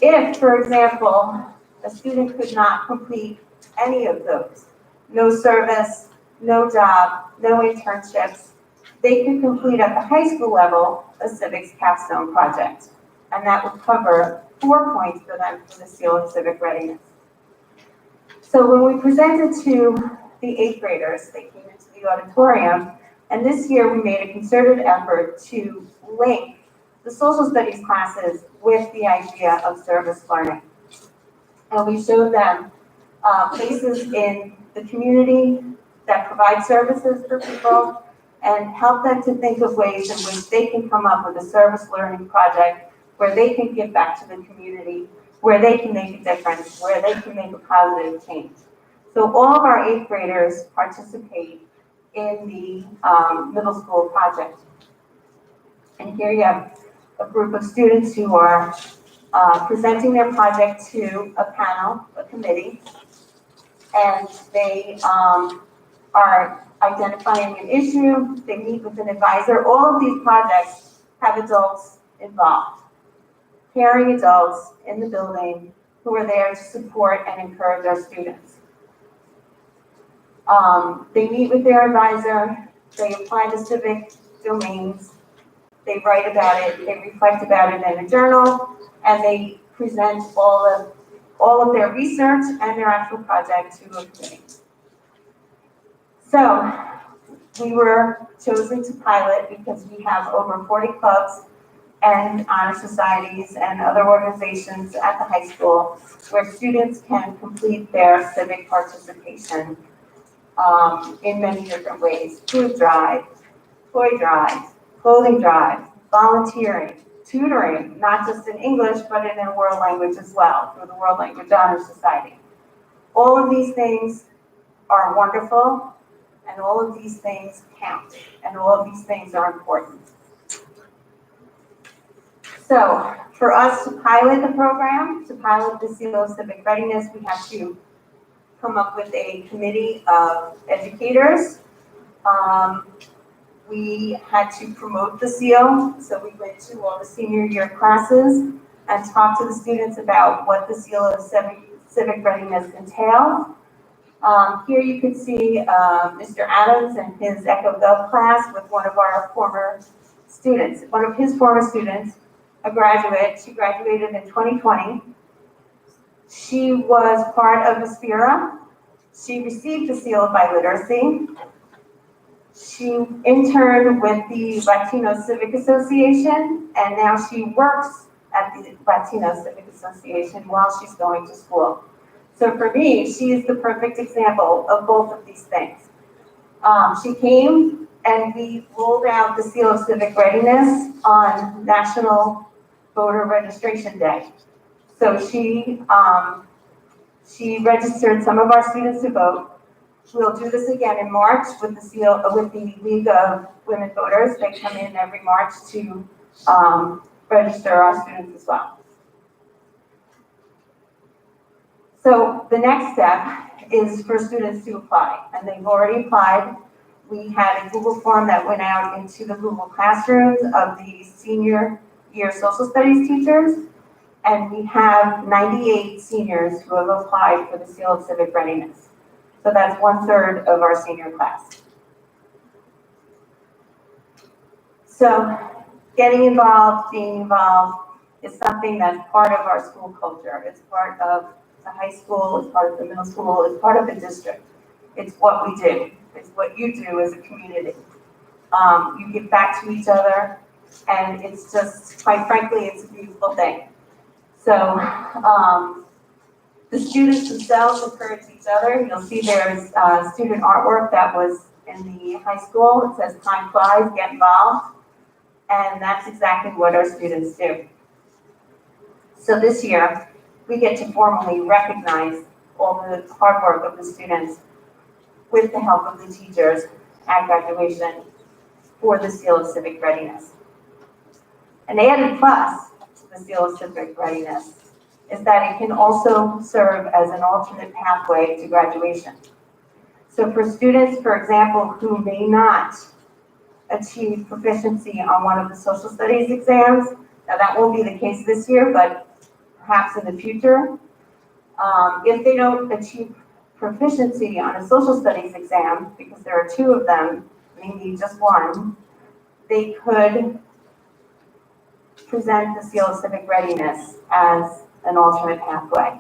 If, for example, a student could not complete any of those, no service, no job, no internships, they could complete at the high school level a Civics Capstone Project. And that would cover 4 points for them for the Seal of Civic Readiness. So when we presented to the 8th graders, they came into the auditorium, and this year we made a concerted effort to link the social studies classes with the idea of service learning. And we showed them places in the community that provide services for people and help them to think of ways in which they can come up with a service learning project where they can give back to the community, where they can make a difference, where they can make a positive change. So all of our 8th graders participate in the middle school project. And here you have a group of students who are presenting their project to a panel, a committee, and they are identifying an issue, they meet with an advisor. All of these projects have adults involved, caring adults in the building who are there to support and encourage our students. They meet with their advisor, they apply the civic domains, they write about it, they reflect about it in a journal, and they present all of their research and their actual project to a committee. So we were chosen to pilot because we have over 40 clubs and honor societies and other organizations at the high school where students can complete their civic participation in many different ways. Food drive, toy drive, clothing drive, volunteering, tutoring, not just in English, but in a world language as well, through the World Language Honor Society. All of these things are wonderful, and all of these things count, and all of these things are important. So, for us to pilot the program, to pilot the Seal of Civic Readiness, we have to come up with a committee of educators. We had to promote the seal, so we went to all the senior year classes and talked to the students about what the seal of civic readiness entails. Here you can see Mr. Adams and his Echo Gov class with one of our former students. One of his former students, a graduate, she graduated in 2020. She was part of Aspira. She received the seal of biliteracy. She interned with the Latino Civic Association, and now she works at the Latino Civic Association while she's going to school. So for me, she is the perfect example of both of these things. She came and we rolled out the seal of civic readiness on National Voter Registration Day. So she registered some of our students to vote. We'll do this again in March with the League of Women Voters. They come in every March to register our students as well. So the next step is for students to apply, and they've already applied. We had a Google form that went out into the Google classrooms of the senior year social studies teachers, and we have 98 seniors who have applied for the seal of civic readiness. So that's 1/3 of our senior class. So getting involved, being involved is something that's part of our school culture. It's part of the high school, it's part of the middle school, it's part of the district. It's what we do. It's what you do as a community. You give back to each other, and it's just, quite frankly, it's a beautiful thing. So the students themselves encourage each other. You'll see there's student artwork that was in the high school. It says, "Time flies, get involved." And that's exactly what our students do. So this year, we get to formally recognize all the hard work of the students with the help of the teachers at graduation for the seal of civic readiness. An added plus to the seal of civic readiness is that it can also serve as an alternate pathway to graduation. So for students, for example, who may not achieve proficiency on one of the social studies exams, now that won't be the case this year, but perhaps in the future, if they don't achieve proficiency on a social studies exam, because there are 2 of them, they need just one, they could present the seal of civic readiness as an alternate pathway,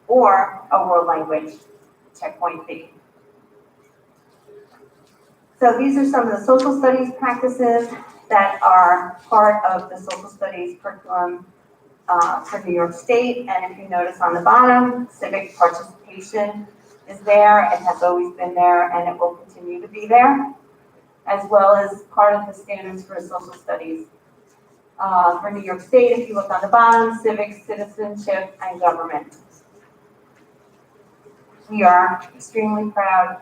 or a world language checkpoint B. So these are some of the social studies practices that are part of the social studies curriculum for New York State. And if you notice on the bottom, civic participation is there. It has always been there, and it will continue to be there, as well as part of the standards for social studies. For New York State, if you look on the bottom, civics, citizenship, and government. We are extremely proud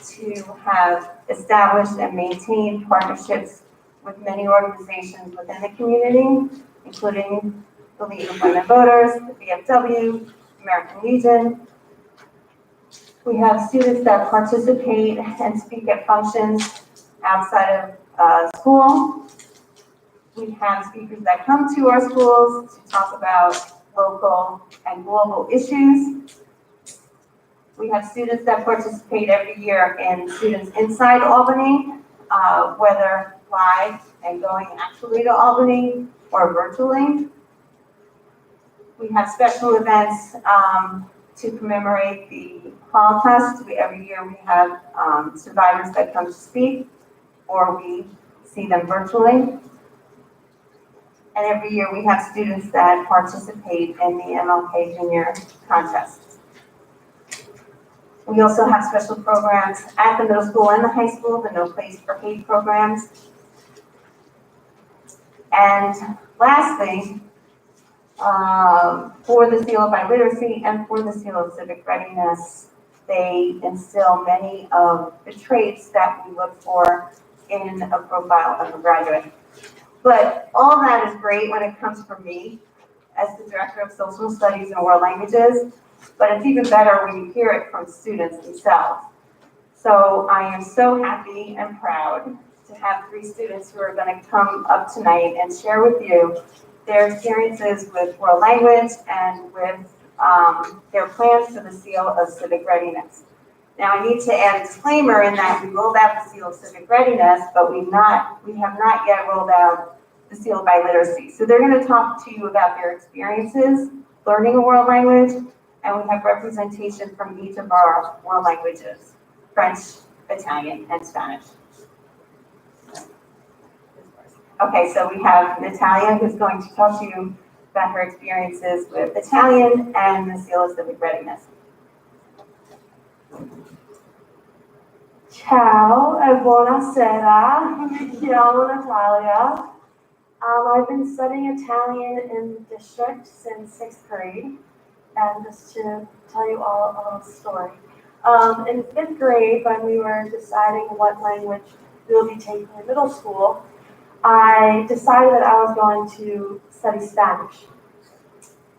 to have established and maintained partnerships with many organizations within the community, including the League of Women Voters, the VFW, American Legion. We have students that participate and speak at functions outside of school. We have speakers that come to our schools to talk about local and global issues. We have students that participate every year in Students Inside Albany, whether live and going actually to Albany or virtually. We have special events to commemorate the Holocaust. Every year we have survivors that come to speak, or we see them virtually. And every year we have students that participate in the MLK Junior Contest. We also have special programs at the middle school and the high school, the No Place for Hate programs. And lastly, for the seal of biliteracy and for the seal of civic readiness, they instill many of the traits that we look for in a profile of a graduate. But all that is great when it comes from me as the Director of Social Studies and World Languages. but it's even better when you hear it from students themselves. So I am so happy and proud to have 3 students who are going to come up tonight and share with you their experiences with world language and with their plans for the seal of civic readiness. Now, I need to add a disclaimer in that we rolled out the seal of civic readiness, but we have not yet rolled out the seal of biliteracy. So they're going to talk to you about their experiences learning a world language, and we have representation from each of our world languages: French, Italian, and Spanish. Okay, so we have Natalia, who's going to talk to you about her experiences with Italian and the seal of civic readiness. Ciao e buonasera, mi chiamo Natalia. I've been studying Italian in the district since 6th grade, and just to tell you all a little story. In 5th grade, when we were deciding what language we would be taking in middle school, I decided that I was going to study Spanish.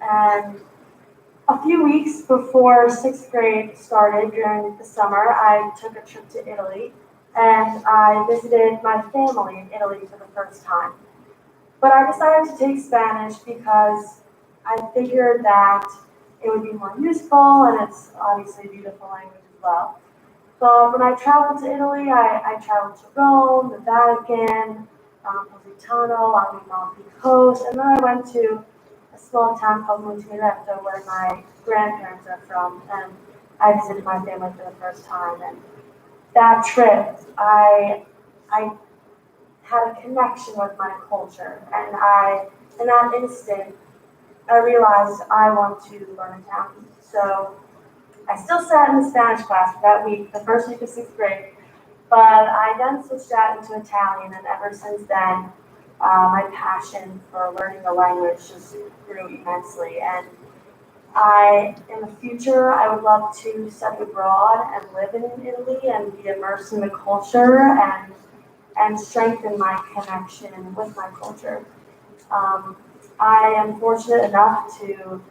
And a few weeks before 6th grade started during the summer, I took a trip to Italy and I visited my family in Italy for the first time. But I decided to take Spanish because I figured that it would be more useful and it's obviously a beautiful language as well. So when I traveled to Italy, I traveled to Rome, the Vatican, Positano, on the Amalfi Coast, and then I went to a small town called Monteletto where my grandparents are from, and I visited my family for the first time. And that trip, I had a connection with my culture, and in that instant, I realized I want to learn Italian. So I still sat in the Spanish class for that week, the first week of 6th grade, but I then switched that into Italian, and ever since then, my passion for learning the language just grew immensely. And in the future, I would love to study abroad and live in Italy and be immersed in the culture and strengthen my connection with my culture. I am fortunate enough to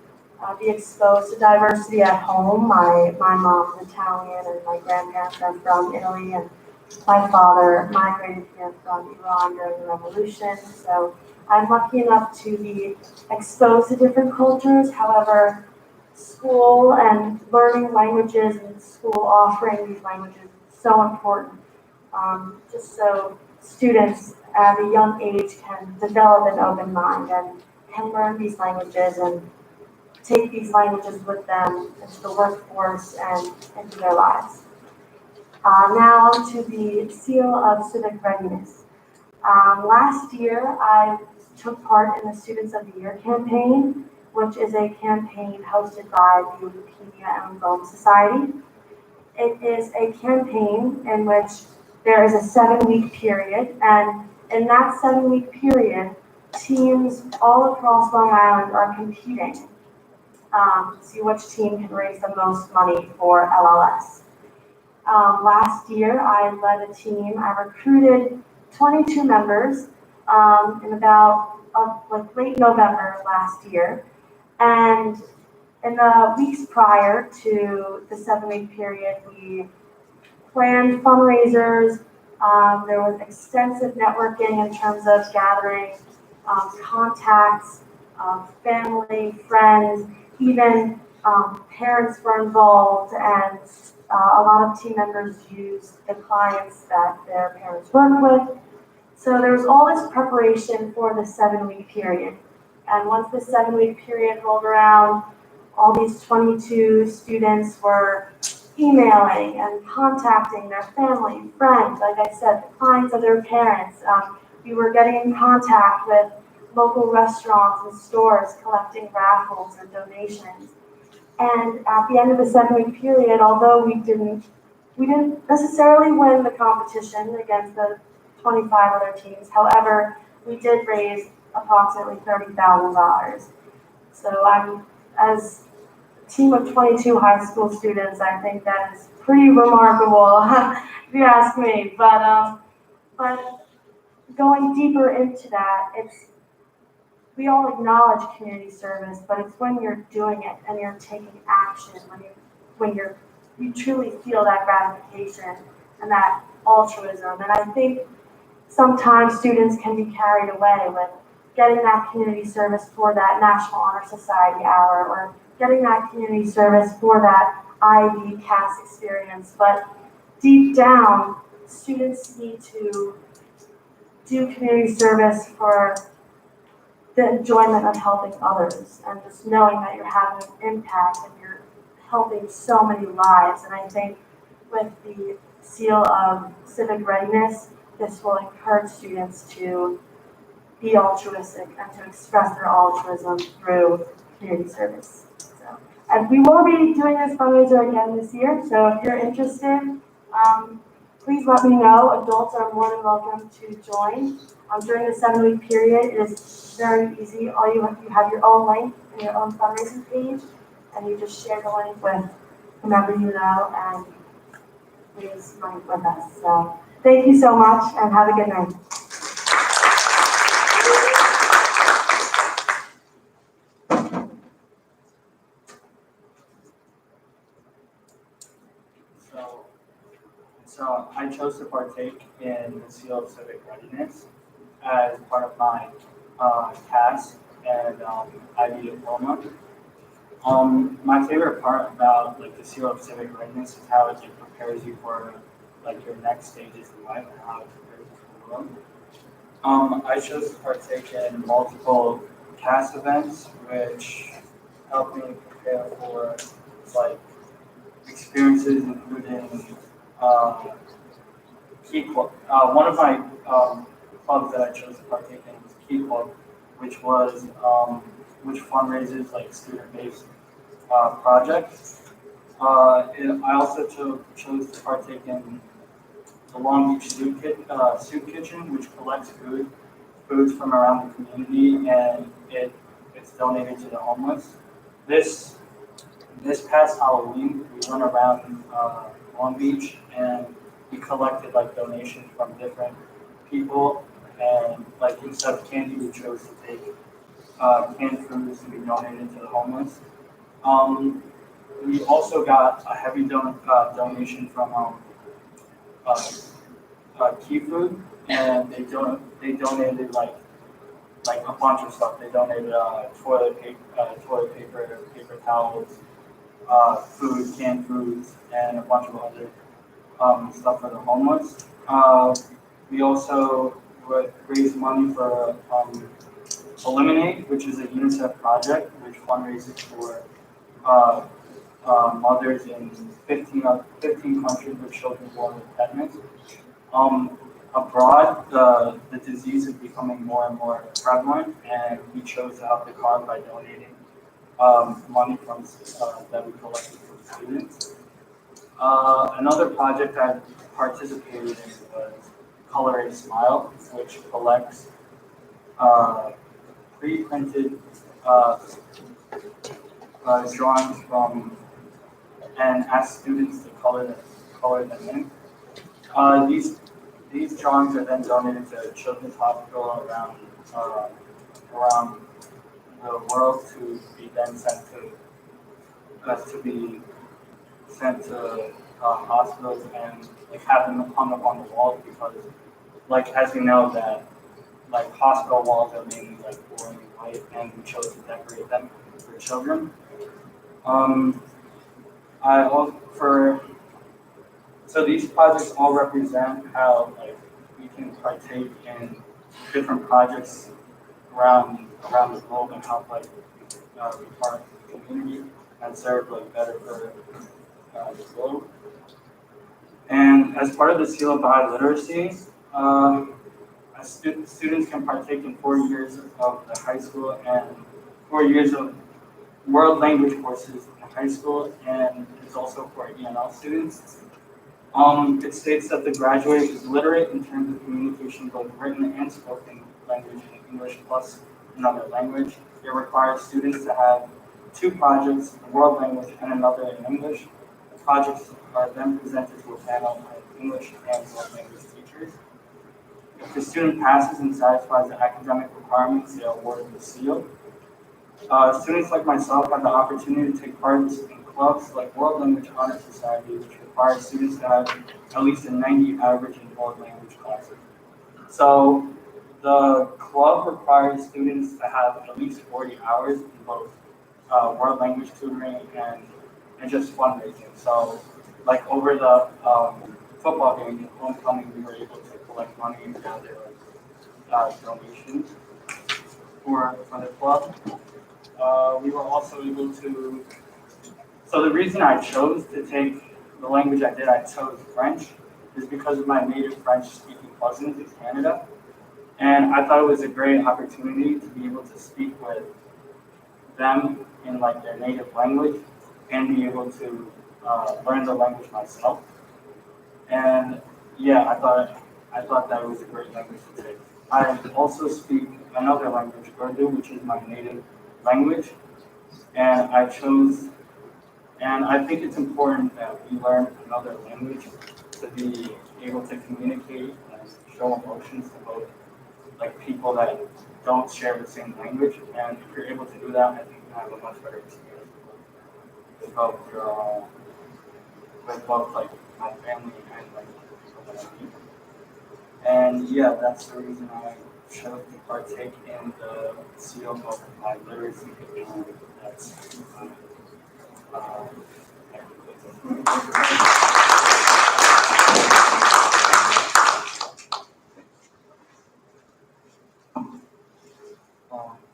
be exposed to diversity at home. My mom is Italian and my grandparents are from Italy, and my father migrated here from Iran during the revolution. So I'm lucky enough to be exposed to different cultures. However, school and learning languages and school offering these languages is so important, just so students at a young age can develop an open mind and can learn these languages and take these languages with them into the workforce and into their lives. Now to the seal of civic readiness. Last year, I took part in the Students of the Year campaign, which is a campaign hosted by the Leukemia and Lymphoma Society. It is a campaign in which there is a 7-week period, and in that 7-week period, teams all across Long Island are competing to see which team can raise the most money for LLS. Last year, I led a team. I recruited 22 members in about late November last year. And in the weeks prior to the 7-week period, we planned fundraisers. There was extensive networking in terms of gathering contacts, family, friends, even parents were involved, and a lot of team members used the clients that their parents work with. So there was all this preparation for the 7-week period. And once the 7-week period rolled around, all these 22 students were emailing and contacting their family, friends, like I said, the clients of their parents. We were getting in contact with local restaurants and stores, collecting raffles and donations. And at the end of the 7-week period, although we didn't necessarily win the competition against the 25 other teams. However, we did raise approximately $30,000. So as a team of 22 high school students, I think that is pretty remarkable, if you ask me. But going deeper into that, we all acknowledge community service, but it's when you're doing it and you're taking action, when you truly feel that gratification and that altruism. And I think sometimes students can be carried away with getting that community service for that National Honor Society hour or getting that community service for that IB CAS experience. But deep down, students need to do community service for the enjoyment of helping others and just knowing that you're having an impact and you're helping so many lives. And I think with the seal of civic readiness, this will encourage students to be altruistic and to express their altruism through community service. So, and we will be doing this fundraiser again this year, so if you're interested, please let me know. Adults are more than welcome to join. During the 7-week period, it is very easy. All you have your own link and your own fundraising page, and you just share the link with whomever you know and raise money with us. So thank you so much and have a good night. So I chose to partake in the Seal of Civic Readiness as part of my CAS and IB diploma. My favorite part about like the Seal of Civic Readiness is how it like, prepares you for like your next stages in life and how it prepares you for the world. I chose to partake in multiple CAS events, which helped me prepare for like experiences including Key Club. One of my clubs that I chose to partake in was Key Club, which fundraises like student-based projects. I also chose to partake in the Long Beach Soup Kitchen, which collects foods from around the community, and it's donated to the homeless. This past Halloween, we went around Long Beach and we collected like donations from different people, and like instead of candy, we chose to take canned foods to be donated to the homeless. We also got a heavy donation from Key Food, and they donated like a bunch of stuff. They donated toilet paper, paper towels, food, canned foods, and a bunch of other stuff for the homeless. We also would raise money for Eliminate, which is a UNICEF project which fundraises for mothers in 15 countries with children born with tetanus. Abroad, the disease is becoming more and more prevalent, and we chose to help the cause by donating money from that we collected from students. Another project I participated in was Color a Smile, which collects pre-printed drawings from and asks students to color them in. These drawings are then donated to Children's Hospital around the world to be then sent to hospitals and like have them hung up on the walls, because like as you know that like hospital walls are mainly like boring and white, and we chose to decorate them for children. So these projects all represent how like we can partake in different projects around the globe and help like be part of the community and serve like better for the globe. And as part of the Seal of Biliteracy, students can partake in 4 years of the high school and 4 years of world language courses in high school, and it's also for ENL students. It states that the graduate is literate in terms of communication, both written and spoken language in English plus another language. It requires students to have 2 projects, in world language and another in English. The projects are then presented to a panel of English and world language teachers. It If the student passes and satisfies the academic requirements, they are awarded the seal. Students like myself have the opportunity to take part in clubs like World Language Honor Society, which requires students to have at least a 90 average in world language classes. So the club requires students to have at least 40 hours in both world language tutoring and just fundraising. So like over the football game and homecoming, we were able to collect money and gather donations for the club. We were also able to, so the reason I chose to take the language I did, I chose French, is because of my native French speaking cousins in Canada. And I thought it was a great opportunity to be able to speak with them in like their native language and be able to learn the language myself. And yeah, I thought that it was a great language to take. I also speak another language, Urdu, which is my native language. And I think it's important that we learn another language to be able to communicate and show emotions to both like people that don't share the same language. And if you're able to do that, I think you have a much better experience with both like my family and like people that I meet. And yeah, that's the reason I chose to partake in the seal of my literacy. And that's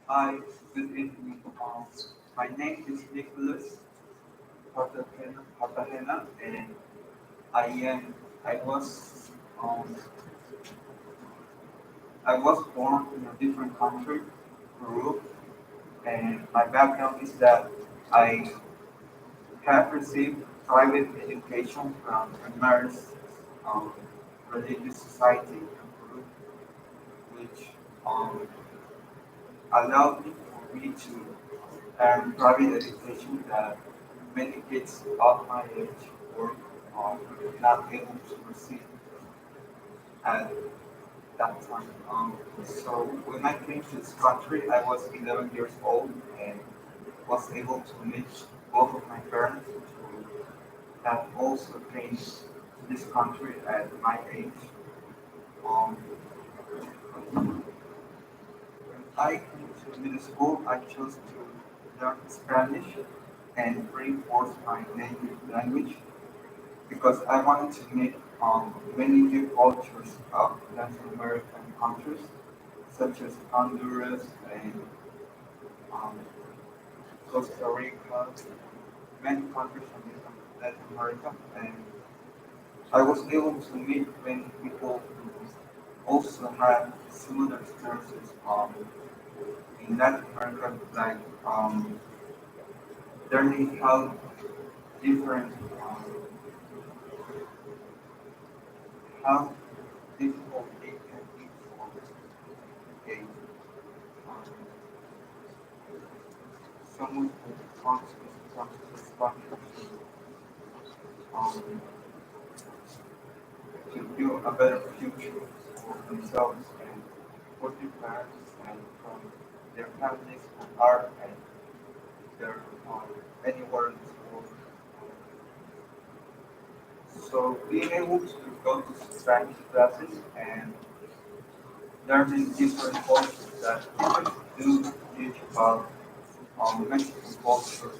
Hi, good evening. My name is Nicholas Cartagena, and I was um, I was born in a different country, Peru, and my background is that I have received private education from a Marist um, religious society in Peru, which allowed me to earn private education that many kids of my age were not able to receive at that time. So when I came to this country, I was 11 years old and was able to meet both of my parents who have also came to this country at my age. Um, when I came to middle school, I chose to learn Spanish and reinforce my native language because I wanted to meet many new cultures of Latin American countries, such as Honduras and um, Costa Rica, many countries from Latin America, and I was able to meet many people who also had similar experiences in Latin America, like learning how different, how difficult it can be for a someone who comes to this country um, to build a better future for themselves and for their parents and from their families who are and their anywhere in this world. So being able to go to Spanish classes and learning different cultures that teachers do teach about Mexican culture,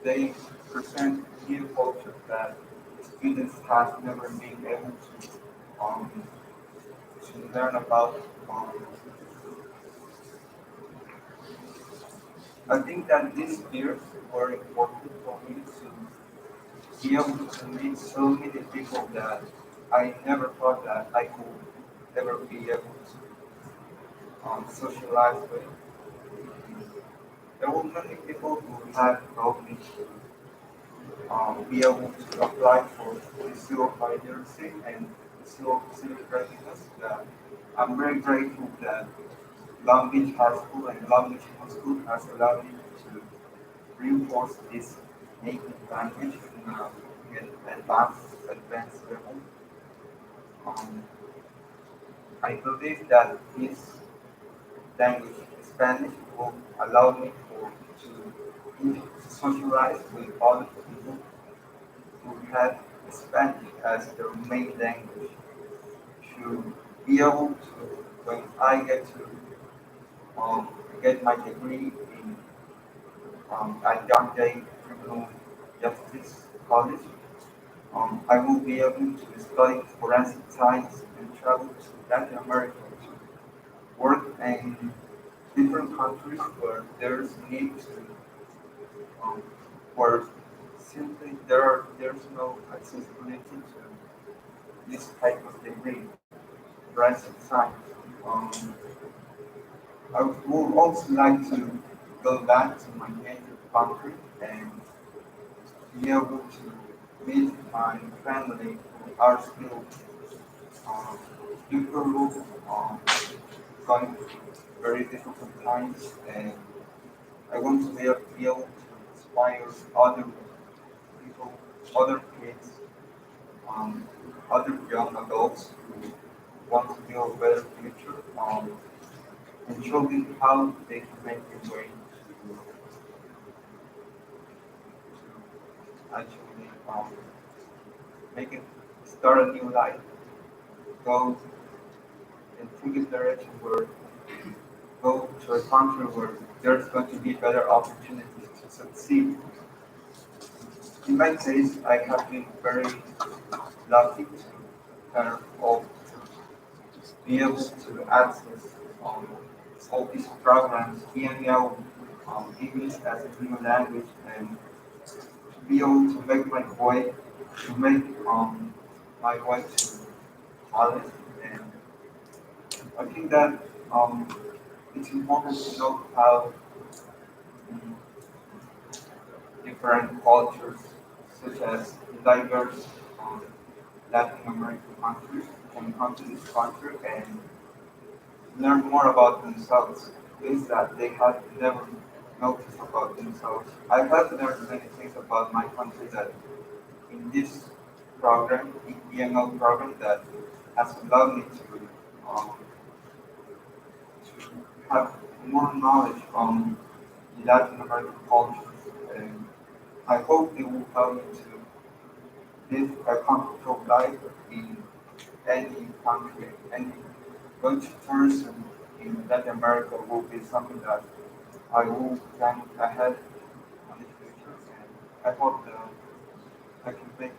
they present new cultures that students have never been able to learn about. I think that these years were important for me to be able to meet so many people that I never thought that I could ever be able to socialize with. There were many people who had helped me to be able to apply for the Seal of Literacy and the Seal of Civic Readiness. That I'm very grateful that Long Beach High School and Long Beach High School has allowed me to reinforce this native language in an advanced level. Um, I believe that this language, Spanish, will allow me to socialize with other people who have Spanish as their main language, to be able to, when I get to get my degree in at Young Day Criminal Justice College, I will be able to study forensic science and travel to Latin America to work in different countries where there's need to, where simply there's no accessibility to this type of degree, forensic science. I would also like to go back to my native country and be able to meet my family who are still difficult, going through very difficult times, and I want to be able to inspire other people, other kids, other young adults who want to build a better future, and show them how they can make their way to actually make it start a new life, go and take a direction where go to a country where there's going to be better opportunities to succeed. In my case, I have been very lucky to kind of be able to access all these programs, EML, English as a new language, and to be able to make my way, to make my way to college. And I think that it's important to know how different cultures, such as diverse Latin American countries, can come to this country and learn more about themselves, things that they have never noticed about themselves. I have learned many things about my country that in this program, EML program, that has allowed me to have more knowledge on the Latin American cultures, and I hope it will help me to live a comfortable life in any country, any going to tourism in Latin America will be something that I will plan ahead in the future, and I hope that I can make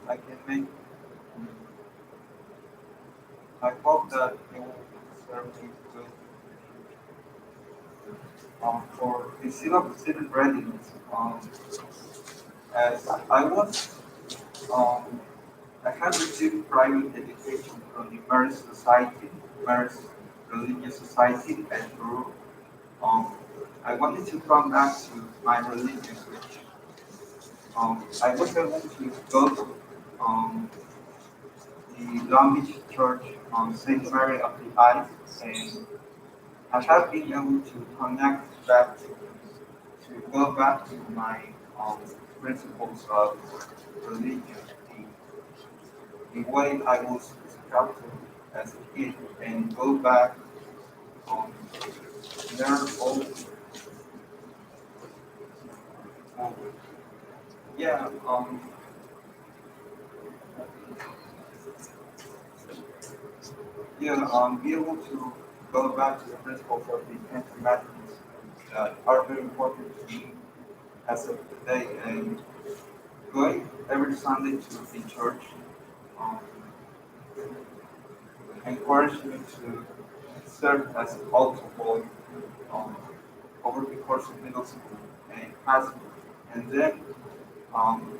I can make I hope that it will serve me good for the civic readiness. As I was I have received private education from the Marist Society, Marist Religious Society at Peru. I wanted to come back to my religion, which I was able to go to the Long Beach Church on St. Mary of the Isles, and I have been able to connect back to go back to my principles of religion, the way I was instructed as a kid, and go back, learn all, um, yeah, be able to go back to the principles of the Ten Commandments that are very important to me as of today, and going every Sunday to the church um, encouraged me to serve as an altar boy um, over the course of middle school and high school. And then um,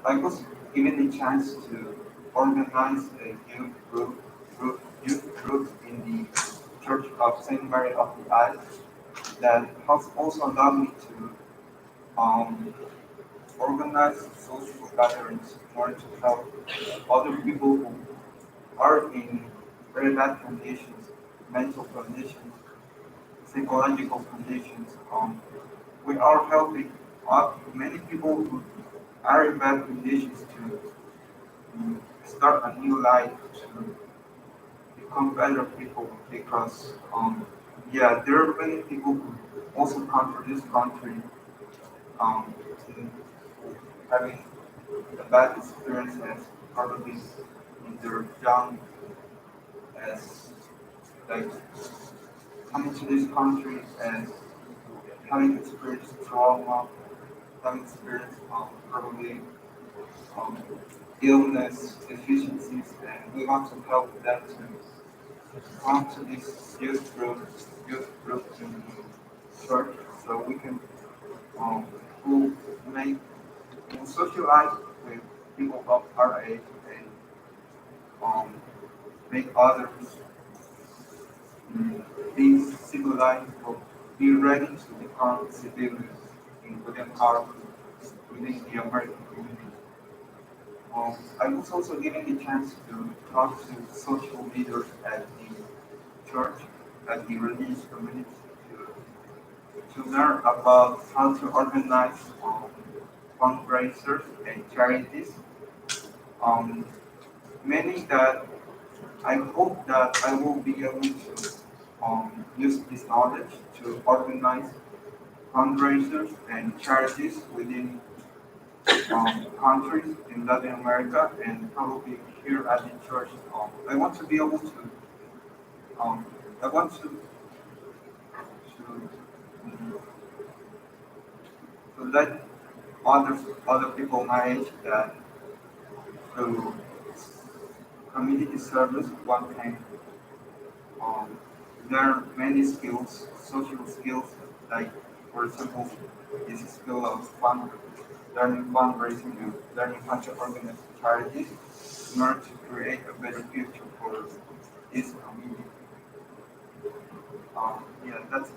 I was given the chance to organize a youth group in the Church of St. Mary of the Isles that has also allowed me to organize social gatherings in order to help other people who are in very bad conditions, mental conditions, psychological conditions. We are helping many people who are in bad conditions to start a new life to become better people because yeah, there are many people who also come to this country um, having a bad experiences probably in their young as like coming to this country and having experienced trauma, having experienced probably um, illness, deficiencies, and we want to help them to come to this youth group in church so we can who make socialize with people of our age and make others be civilized or be ready to become civilians within the American community. I was also given the chance to talk to social leaders at the church, at the religious community, to learn about how to organize fundraisers and charities. Um, Many that I hope that I will be able to use this knowledge to organize fundraisers and charities within countries in Latin America and probably here at the church. I want to be able to, I want to let other people my age that through community service one can learn many skills, social skills, like for example, this skill of learning fundraising and learning how to organize charities in order to create a better future for this community. Yeah, that's it.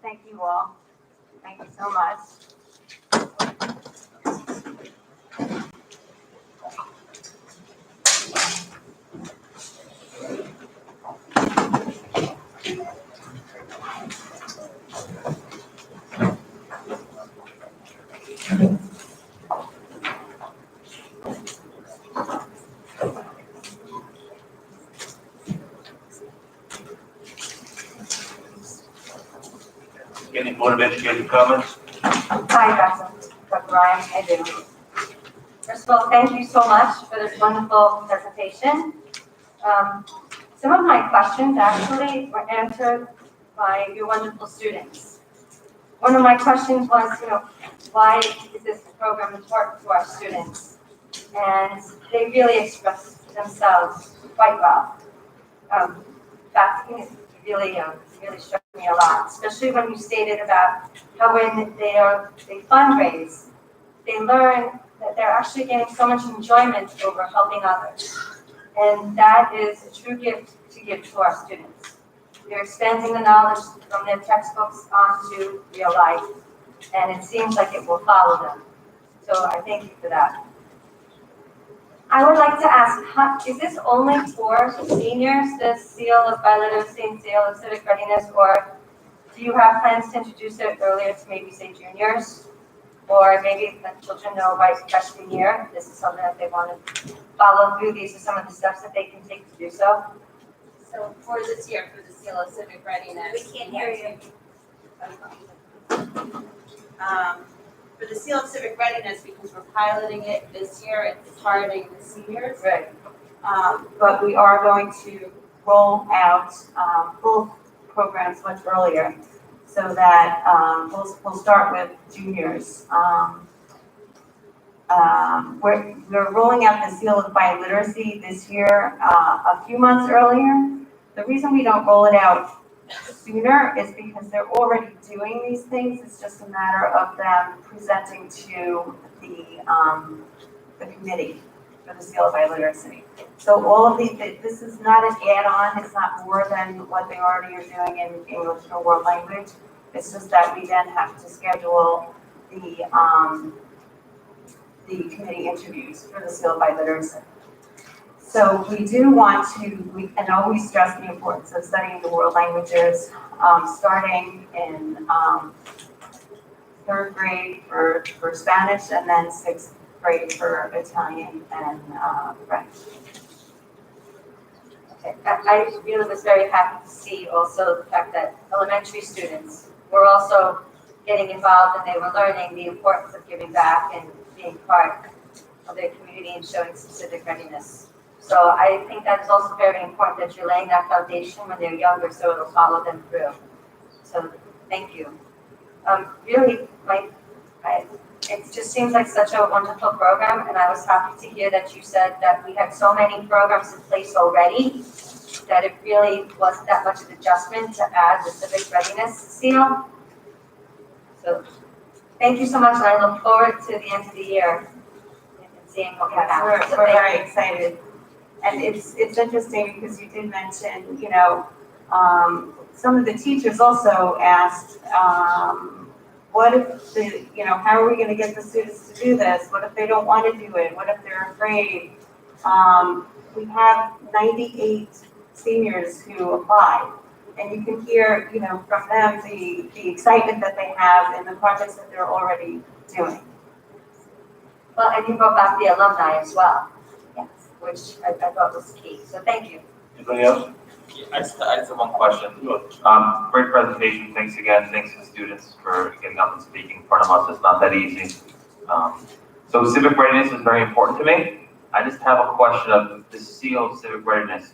Thank you all. Thank you so much. Any Board of Education comments? Hi, Dr. Ryan, I do. First of all, thank you so much for this wonderful presentation. Some of my questions actually were answered by your wonderful students. One of my questions was, why is this program important to our students? And they really expressed themselves quite well. That really struck me a lot, especially when you stated about how when they fundraise, they learn that they're actually getting so much enjoyment over helping others. And that is a true gift to give to our students. They're expanding the knowledge from their textbooks onto real life, and it seems like it will follow them. So I thank you for that. I would like to ask, is this only for seniors, the seal of biliteracy and seal of civic readiness, or do you have plans to introduce it earlier to maybe say juniors? Or maybe the children know by freshman year, this is something that they want to follow through, these are some of the steps that they can take to do so? So for this year, for the seal of civic readiness. We can't hear you. For the seal of civic readiness, because we're piloting it this year, it's targeting the seniors. Right. But we are going to roll out both programs much earlier, so that we'll start with juniors. We're rolling out the seal of biliteracy this year a few months earlier. The reason we don't roll it out sooner is because they're already doing these things. It's just a matter of them presenting to the committee for the seal of biliteracy. So all of this is not an add-on. It's not more than what they already are doing in English or world language. It's just that we then have to schedule the committee interviews for the seal of biliteracy. So we do want to, and always stress the importance of studying the world languages, starting in third grade for Spanish, and then sixth grade for Italian and French. Okay, I really was very happy to see also the fact that elementary students were also getting involved and they were learning the importance of giving back and being part of their community and showing some civic readiness. So I think that is also very important that you're laying that foundation when they're younger so it'll follow them through. So thank you. Really, it just seems like such a wonderful program, and I was happy to hear that you said that we had so many programs in place already that it really wasn't that much of an adjustment to add the civic readiness seal. So thank you so much, and I look forward to the end of the year and seeing what we Yes, have. So we're thank very you. excited. And it's interesting because you did mention, some of the teachers also asked, what if how are we going to get the students to do this? What if they don't want to do it? What if they're afraid? We have 98 seniors who applied, and you can hear, from them the excitement that they have in the projects that they're already doing. Well, and you brought back the alumni as well, Yes. which I thought was key. So thank you. Anybody else? I just have one question. Great presentation. Thanks again. Thanks to the students for getting up and speaking in front of us. It's not that easy. So civic readiness is very important to me. I just have a question of the seal of civic readiness.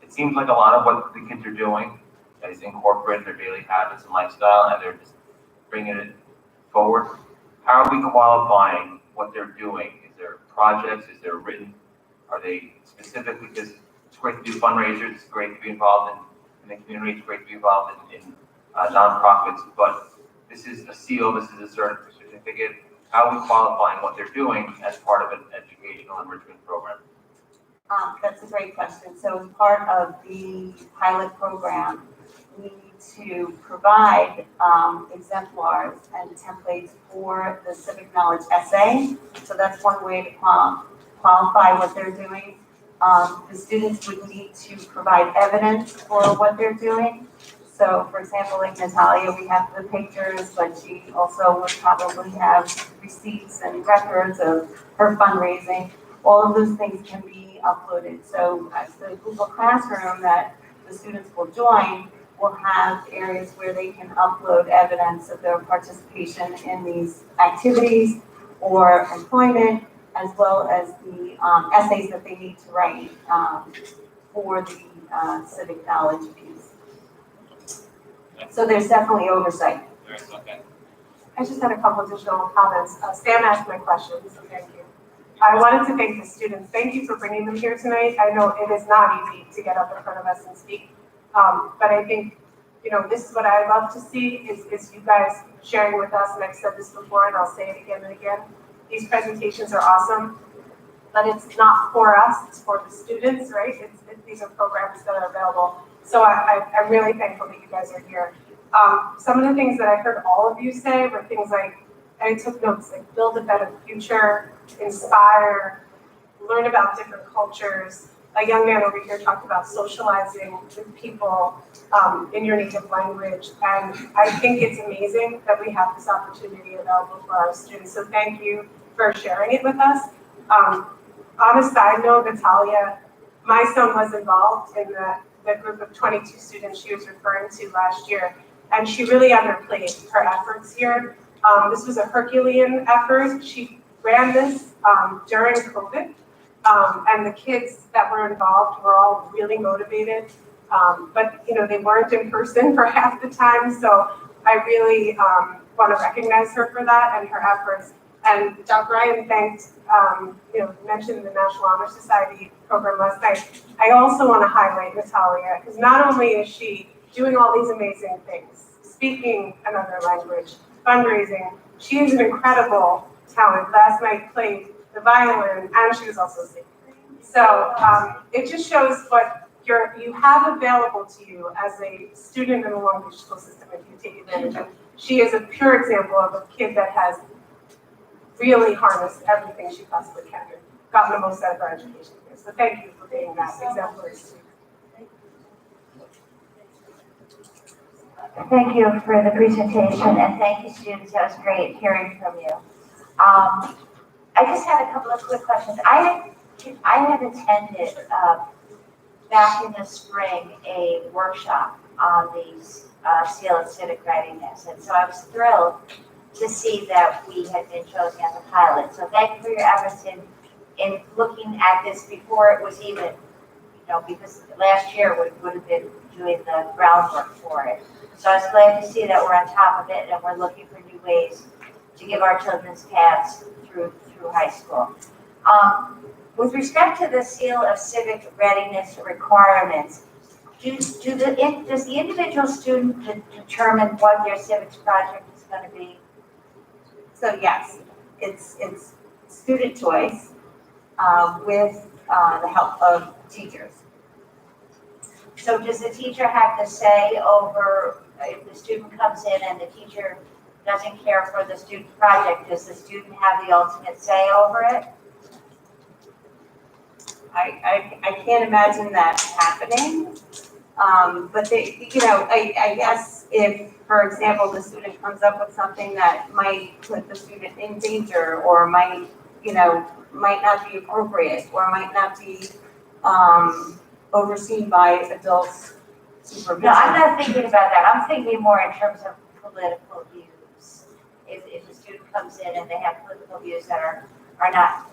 It seems like a lot of what the kids are doing is incorporating their daily habits and lifestyle, and they're just bringing it forward. How are we qualifying what they're doing? Is there projects? Is there written? Are they specifically, because it's great to do fundraisers, it's great to be involved in the community, it's great to be involved in nonprofits, but this is a seal, this is a certificate. How are we qualifying what they're doing as part of an educational enrichment program? That's a great question. So as part of the pilot program, we need to provide exemplars and templates for the civic knowledge essay. So that's one way to qualify what they're doing. The students would need to provide evidence for what they're doing. So for example, like Natalia, we have the pictures, but she also would probably have receipts and records of her fundraising. All of those things can be uploaded. So as the Google Classroom that the students will join will have areas where they can upload evidence of their participation in these activities or employment, as well as the essays that they need to write for the civic knowledge piece. So there's definitely oversight. Okay. I just had a couple additional comments. Sam asked my questions, so thank you. I wanted to thank the students. Thank you for bringing them here tonight. I know it is not easy to get up in front of us and speak, but I think, this is what I love to see is you guys sharing with us, and I've said this before and I'll say it again and again. These presentations are awesome, but it's not for us, it's for the students, right? These are programs that are available. So I'm really thankful that you guys are here. Some of the things that I heard all of you say were things like, I took notes, like build a better future, inspire, learn about different cultures. A young man over here talked about socializing with people in your native language. And I think it's amazing that we have this opportunity available for our students. So thank you for sharing it with us. On a side note, Natalia, my son was involved in the group of 22 students she was referring to last year. And she really underplayed her efforts here. This was a Herculean effort. She ran this during COVID. And the kids that were involved were all really motivated, but they weren't in person for half the time. So I really want to recognize her for that and her efforts. And Dr. Ryan mentioned the National Honor Society program last night. I also want to highlight Natalia, because not only is she doing all these amazing things, speaking another language, fundraising, she is an incredible talent. Last night played the violin, and she was also singing. So it just shows what you have available to you as a student in the Long Beach school system if you take advantage of. She is a pure example of a kid that has really harnessed everything she possibly can and gotten the most out of her education here. So thank you for being that exemplary student. Thank you for the presentation, and thank you, students. That was great hearing from you. I just had a couple of quick questions. I had attended back in the spring a workshop on the seal of civic readiness, and so I was thrilled to see that we had been chosen as a pilot. So thank you for your efforts in looking at this before it was even, because last year would have been doing the groundwork for it. So I was glad to see that we're on top of it and we're looking for new ways to give our children's paths through high school. With respect to the seal of civic readiness requirements, does the individual student determine what their civics project is going to be? So yes, it's student choice with the help of teachers. So does the teacher have to say over, if the student comes in and the teacher doesn't care for the student project, does the student have the ultimate say over it? I can't imagine that happening. But I guess if, for example, the student comes up with something that might put the student in danger or might not be appropriate or might not be overseen by adults supervision. No, I'm not thinking about that. I'm thinking more in terms of political views. If a student comes in and they have political views that are not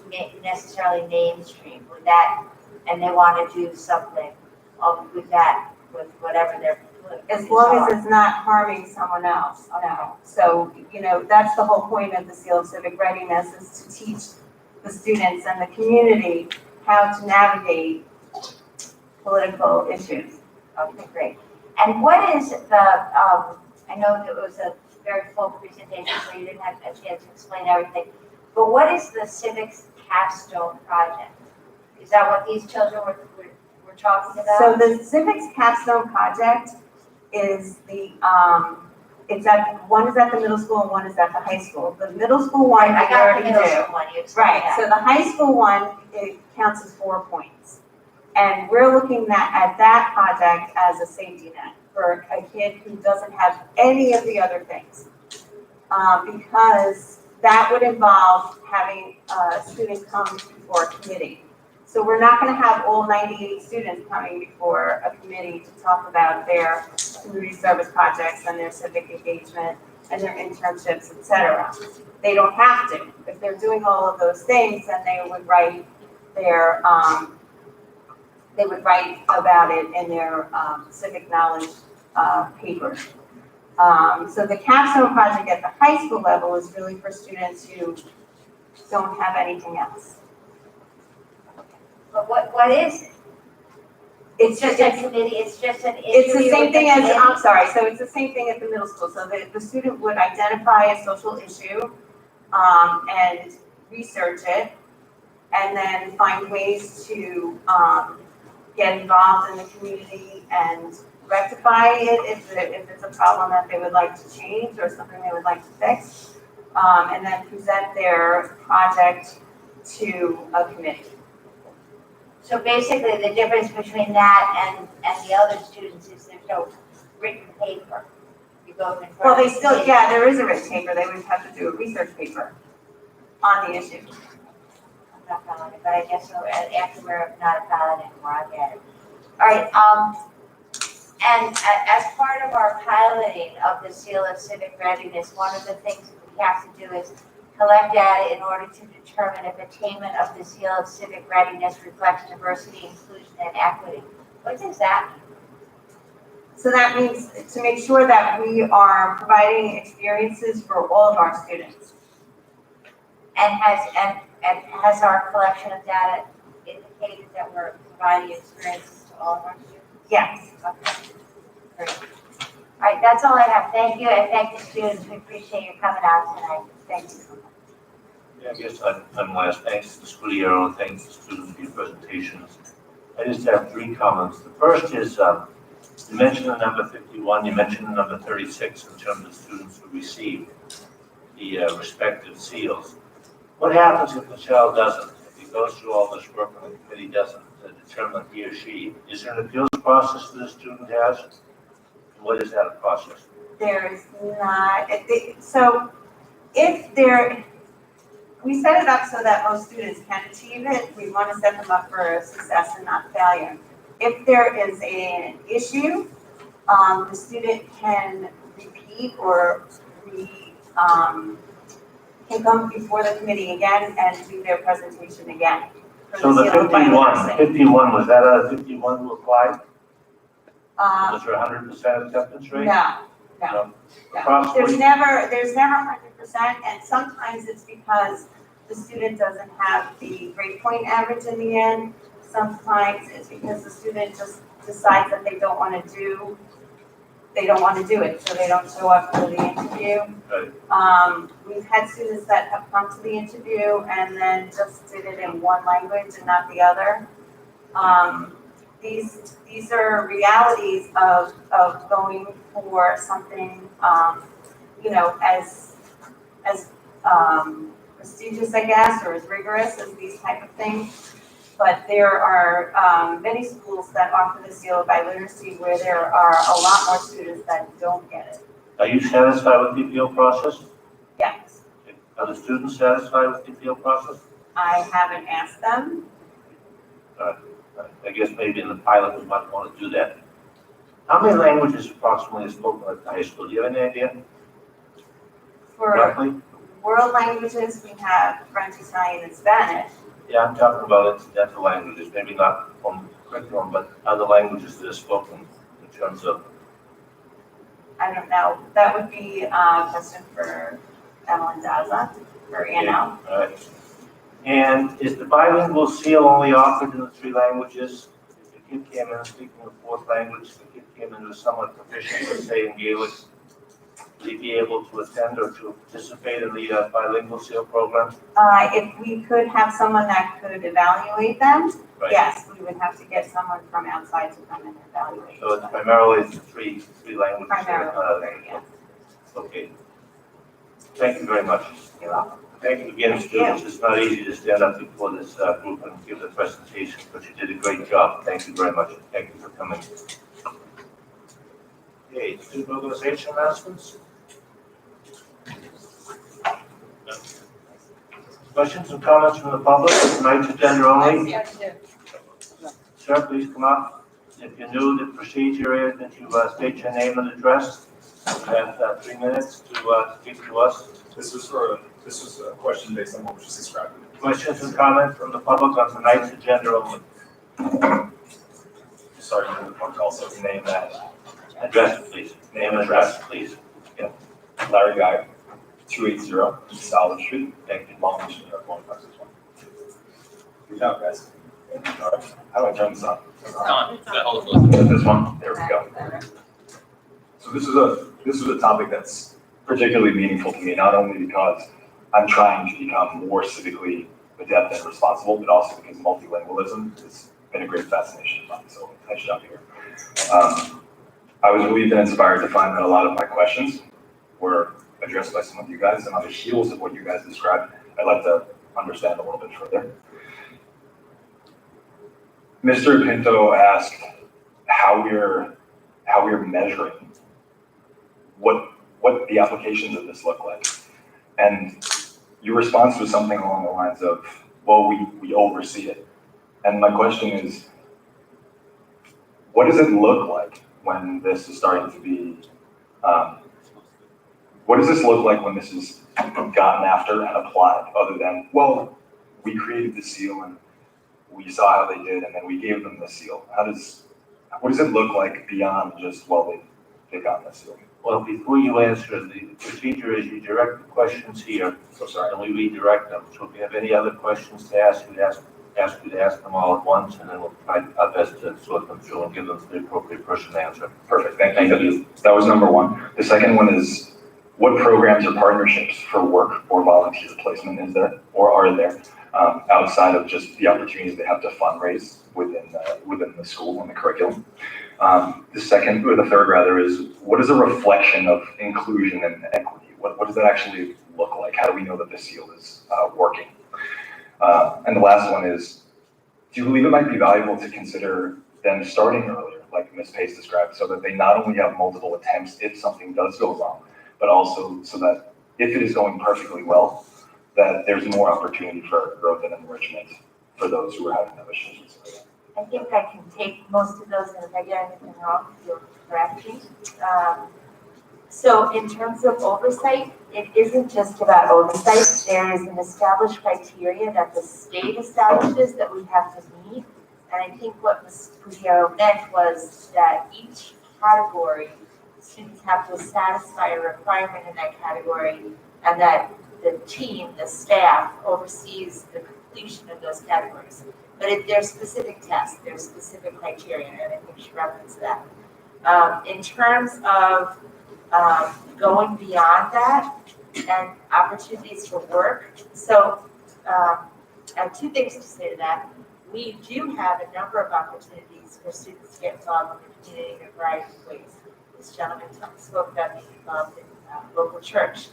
necessarily mainstream, with that, and they want to do something with that, with whatever their political As views long are. as it's not harming someone else, no. So, that's the whole point of the seal of civic readiness, is to teach the students and the community how to navigate political issues. Okay, great. And what is the, I know that it was a very full presentation, so you didn't have a chance to explain everything, but what is the Civics Capstone Project? Is that what these children were talking about? So the Civics Capstone Project is one is at the middle school and one is at the high school. The middle school one, I we got already the middle do. school one, you explained Right, that. so the high school one, it counts as 4 points. And we're looking at that project as a safety net for a kid who doesn't have any of the other things. Because that would involve having a student come before a committee. So we're not gonna have all 98 students coming before a committee to talk about their community service projects and their civic engagement and their internships, et cetera. They don't have to. If they're doing all of those things, then they would write about it in their civic knowledge papers. So the Capstone Project at the high school level is really for students who don't have anything else. But what is it? It's just a committee, it's just an interview. It's the same thing as, committee? I'm sorry, so it's the same thing at the middle school. So the student would identify a social issue and research it, and then find ways to get involved in the community and rectify it if it's a problem that they would like to change or something they would like to fix, and then present their project to a committee. So basically, the difference between that and the other students is there's no written paper. You go in front Well, they of the still, committee. yeah, there is a written paper. They would have to do a research paper on the issue. I'm not following it, but I guess so, after we're not a pilot anymore, I get it. All right, and as part of our piloting of the Seal of Civic Readiness, one of the things that we have to do is collect data in order to determine if attainment of the Seal of Civic Readiness reflects diversity, inclusion, and equity. What does that mean? So that means to make sure that we are providing experiences for all of our students. And has our collection of data indicated that we're providing experiences to all of our students? Yes. Okay. Great. All right, that's all I have. Thank you, and thank the students. We appreciate you coming out tonight. Thank you. Yeah, I guess I'm last. Thanks to the school year and thanks to the students for your presentations. I just have 3 comments. The first is, you mentioned the number 51, you mentioned the number 36 in terms of students who received the respective seals. What happens if the child doesn't? If he goes through all this work and the committee doesn't determine he or she, is there an appeals process that the student has? And what is that process? there's not, so if there, we set it up so that most students can achieve it. We want to set them up for success and not failure. If there is an issue, the student can repeat or can come before the committee again and do their presentation again. So the 51, was that a 51 who applied? Was there 100% acceptance rate? No. No. There's never 100%, and sometimes it's because the student doesn't have the grade point average in the end. Sometimes it's because the student just decides that they don't want to do it, so they don't show up for the interview. Right. We've had students that have come to the interview and then just did it in one language and not the other. These are realities of going for something, as prestigious, I guess, or as rigorous as these type of things. But there are many schools that offer the seal of biliteracy where there are a lot more students that don't get it. Are you satisfied with the appeal process? Yes, Are the students satisfied with the appeal process? I haven't asked them. I guess maybe in the pilot we might want to do that. How many languages approximately are spoken at the high school? Do you have any idea? For Roughly? world languages, we have French, Italian, and Spanish. Yeah, I'm talking about incidental languages, maybe not from curriculum, but other languages that are spoken in terms of. I don't know. That would be a question for Ellen Daza, or Anna. All right. And is the bilingual seal only offered in the 3 languages? If a kid came in speaking a 4th language, if a kid came in who was somewhat proficient, let's say in Gaelic, would he be able to attend or to participate in the bilingual seal program? If we could have someone that could evaluate them, Right. yes, we would have to get someone from outside to come and evaluate. So it's primarily the three languages. Primarily, yeah. Okay. Thank you very much. You're welcome. Thank you again, students. It's not easy to stand up before this group and give the presentation, but you did a great job. Thank you very much. Thank you for coming. Okay, student organization announcements. Questions and comments from the public? Tonight's agenda only. Sir, please come up. If you're new, the procedure is that you state your name and address. You have 3 minutes to speak to us. This was a question based on what was just described. Questions and comments from the public on tonight's agenda only. Sorry, you want to also name that. Address, please. Name and address, please. Yeah. Larry Guy, 280 East Solid Street. Thank you. Long Beach, New York, 15661. Good job, guys. All right. How do I turn this on? This one? There we go. So this is a topic that's particularly meaningful to me, not only because I'm trying to become more civically adept and responsible, but also because multilingualism has been a great fascination of mine. So I should up here. I was relieved and inspired to find that a lot of my questions were addressed by some of you guys, and on the heels of what you guys described, I'd like to understand a little bit further. Mr. Pinto asked how we're measuring what the applications of this look like. And your response was something along the lines of, well, we oversee it. And my question is, what does it look like when this is starting to be, what does this look like when this is gotten after and applied, other than, well, we created the seal and we saw how they did and then we gave them the seal? What does it look like beyond just, well, they got the seal? Well, before you answer, the procedure is you direct the questions here. So sorry. And we redirect them. So if you have any other questions to ask, we'd ask you to ask them all at once, and then we'll try our best to sort them through and give them to the appropriate person to answer. Perfect, thank you. That was number one. The second one is, what programs or partnerships for work or volunteer placement is there, or are there, outside of just the opportunities they have to fundraise within the school and the curriculum? The second, or the third rather, is what is a reflection of inclusion and equity? What does that actually look like? How do we know that the seal is working? And the last one is, do you believe it might be valuable to consider them starting earlier, like Ms. Pace described, so that they not only have multiple attempts if something does go wrong, but also so that if it is going perfectly well, that there's more opportunity for growth and enrichment for those who are having those issues. I think I can take most of those, and if I get anything wrong, you'll correct me. So in terms of oversight, it isn't just about oversight. There is an established criteria that the state establishes that we have to meet. And I think what Ms. Pugliero meant was that each category, students have to satisfy a requirement in that category, and that the team, the staff, oversees the completion of those categories. But there's specific tests, there's specific criteria, and I think she referenced that. In terms of going beyond that and opportunities for work, so I have two things to say to that. We do have a number of opportunities for students to get involved in the community in a variety of ways. This gentleman spoke about being involved in local church.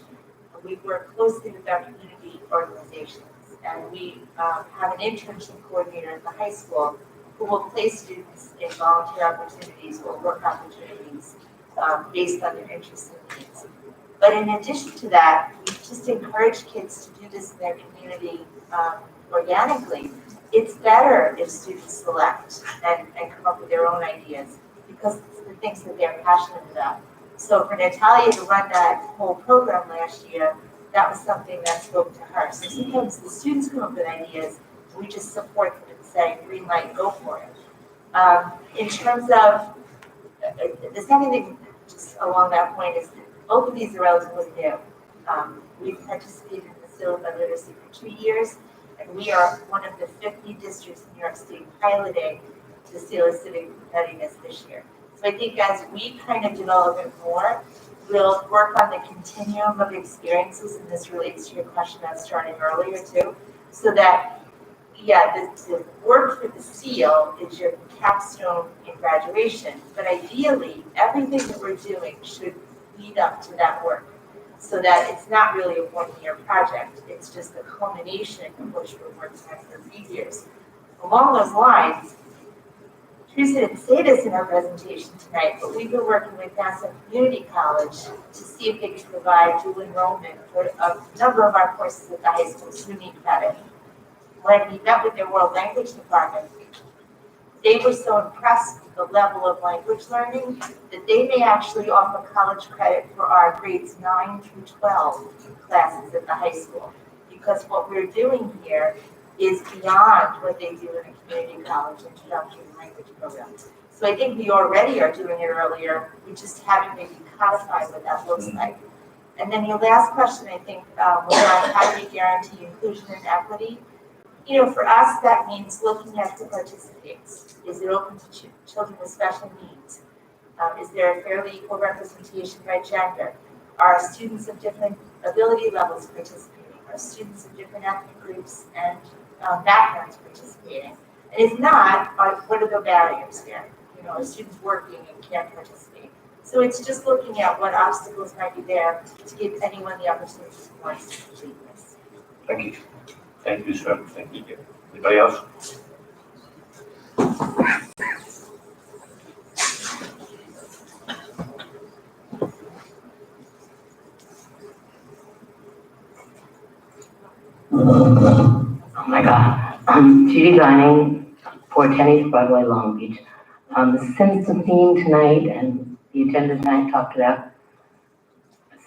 We work closely with our community organizations, and we have an internship coordinator at the high school who will place students in volunteer opportunities or work opportunities based on their interests and needs. But in addition to that, we just encourage kids to do this in their community organically. It's better if students select and come up with their own ideas because it's the things that they're passionate about. So for Natalia to run that whole program last year, that was something that spoke to her. So sometimes the students come up with ideas, we just support them and say, green light, go for it. In terms of, the second thing just along that point is that both of these are relatively new. We've participated in the Civic literacy for 2 years, and we are one of the 50 districts in New York State piloting the seal of civic readiness this year. So I think as we kind of develop it more, we'll work on the continuum of experiences, and this relates to your question that started earlier too, so that, yeah, the work for the seal is your capstone in graduation, but ideally, everything that we're doing should lead up to that work, so that it's not really a one-year project, it's just the culmination of which we're working on for a few years. Along those lines, Teresa didn't say this in our presentation tonight, but we've been working with Nassau Community College to see if they can provide dual enrollment for a number of our courses at the high school who need credit. When we met with their world language department, they were so impressed with the level of language learning that they may actually offer college credit for our grades 9 through 12 classes at the high school. Because what we're doing here is beyond what they do in a community college introductory language program. So I think we already are doing it earlier, we just haven't maybe codified what that looks like. And then your last question, I think, was on how do we guarantee inclusion and equity? You know, for us, that means looking at who participates. Is it open to children with special needs? Is there a fairly equal representation by gender? Are students of different ability levels participating? Are students of different ethnic groups and backgrounds participating? And if not, what are the barriers there? You know, are students working and can't participate? So it's just looking at what obstacles might be there to give anyone the opportunity who wants to complete this. Thank you. Thank you, sir. Thank you. Anybody else? Oh my God. Judy Gunning, 410 East Broadway, Long Beach. Since the theme tonight and the agenda tonight talked about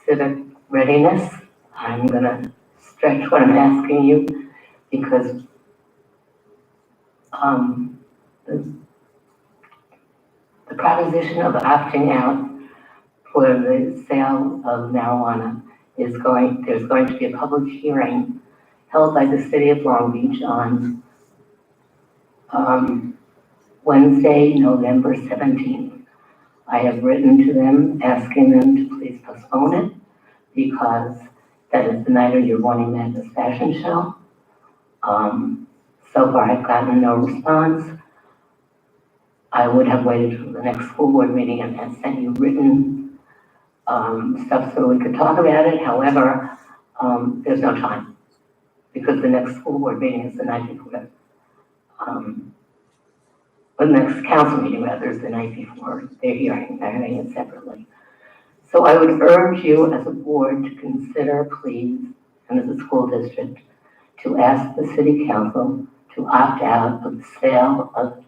civic readiness, I'm going to stretch what I'm asking you because the proposition of opting out for the sale of marijuana there's going to be a public hearing held by the city of Long Beach on Wednesday, November 17th. I have written to them asking them to please postpone it because that is the night of your Morning Madness fashion show. So far I've gotten no response. I would have waited till the next school board meeting and sent you written stuff so we could talk about it. However, there's no time because the next school board meeting is the night before. the next council meeting rather is the night before their hearing, they're having it separately. So I would urge you as a board to consider, please, and as a school district, to ask the city council to opt out of the sales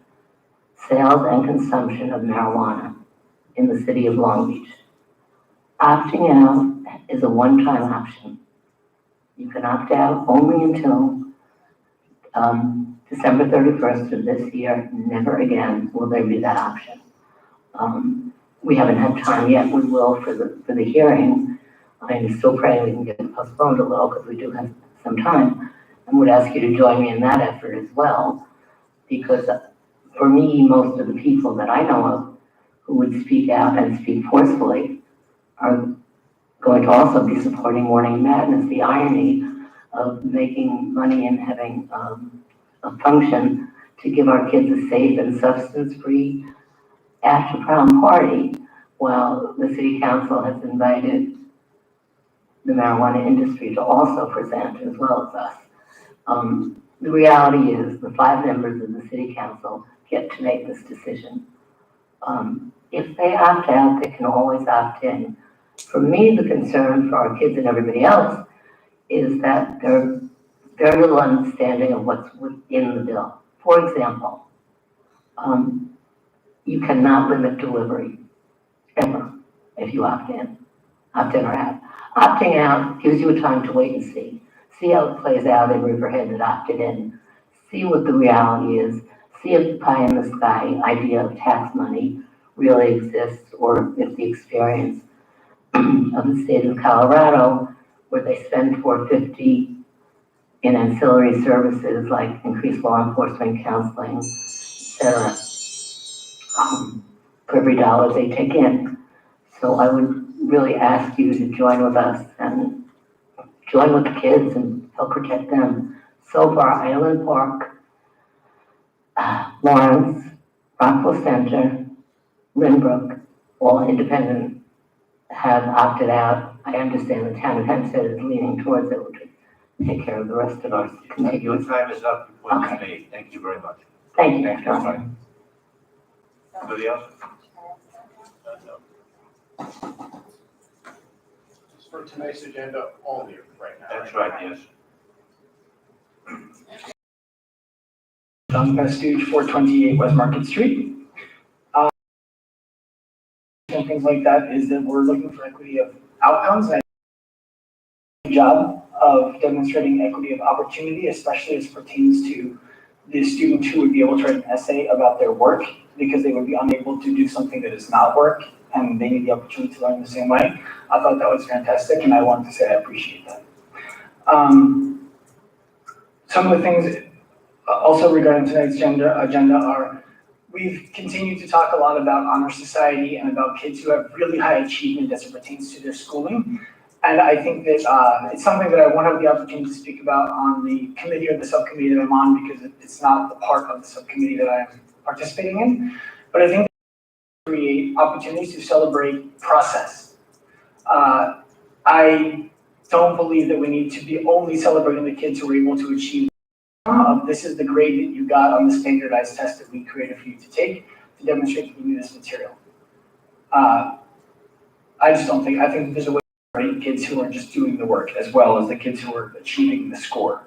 and consumption of marijuana in the city of Long Beach. Opting out is a one-time option. You can opt out only until December 31st of this year. Never again will there be that option. We haven't had time yet. We will for the hearing. I'm still praying we can get it postponed a little because we do have some time. And would ask you to join me in that effort as well, because for me, most of the people that I know of who would speak out and speak forcefully are going to also be supporting Morning Madness. The irony of making money and having a function to give our kids a safe and substance-free after-prom party, while the city council has invited the marijuana industry to also present as well as us. The reality is the 5 members of the city council get to make this decision. If they opt out, they can always opt in. For me, the concern for our kids and everybody else is that there's very little understanding of what's within the bill. For example, you cannot limit delivery, ever, if you opt in or out. Opting out gives you a time to wait and see how it plays out in Riverhead that opted in, see what the reality is, see if the pie in the sky idea of tax money really exists, or if the experience of the state of Colorado, where they spend $450 in ancillary services like increased law enforcement, counseling, etc., for every dollar they take in. So I would really ask you to join with us and join with the kids and help protect them. So far, Island Park, Lawrence, Rockville Center, Lynbrook, all independent, have opted out. I understand the town of Hempstead is leaning towards it, which would take care of the rest of our contiguous. Your time is up before this meeting. Thank you very much. Thank you. Thank you. Bye. Anybody else? Just for tonight's agenda only right now. That's right, yes. John Pastuch, 428 West Market Street. And things like that is that we're looking for equity of outcomes and a job of demonstrating equity of opportunity, especially as pertains to the student who would be able to write an essay about their work because they would be unable to do something that is not work and they need the opportunity to learn the same way. I thought that was fantastic and I wanted to say I appreciate that. Some of the things also regarding tonight's agenda are we've continued to talk a lot about honor society and about kids who have really high achievement as it pertains to their schooling. And I think that it's something that I won't have the opportunity to speak about on the committee or the subcommittee that I'm on because it's not the part of the subcommittee that I'm participating in. But I think create opportunities to celebrate process. I don't believe that we need to be only celebrating the kids who are able to achieve. This is the grade that you got on the standardized test that we created for you to take to demonstrate that you knew this material. I just don't think, I think there's a way to rate kids who are just doing the work as well as the kids who are achieving the score.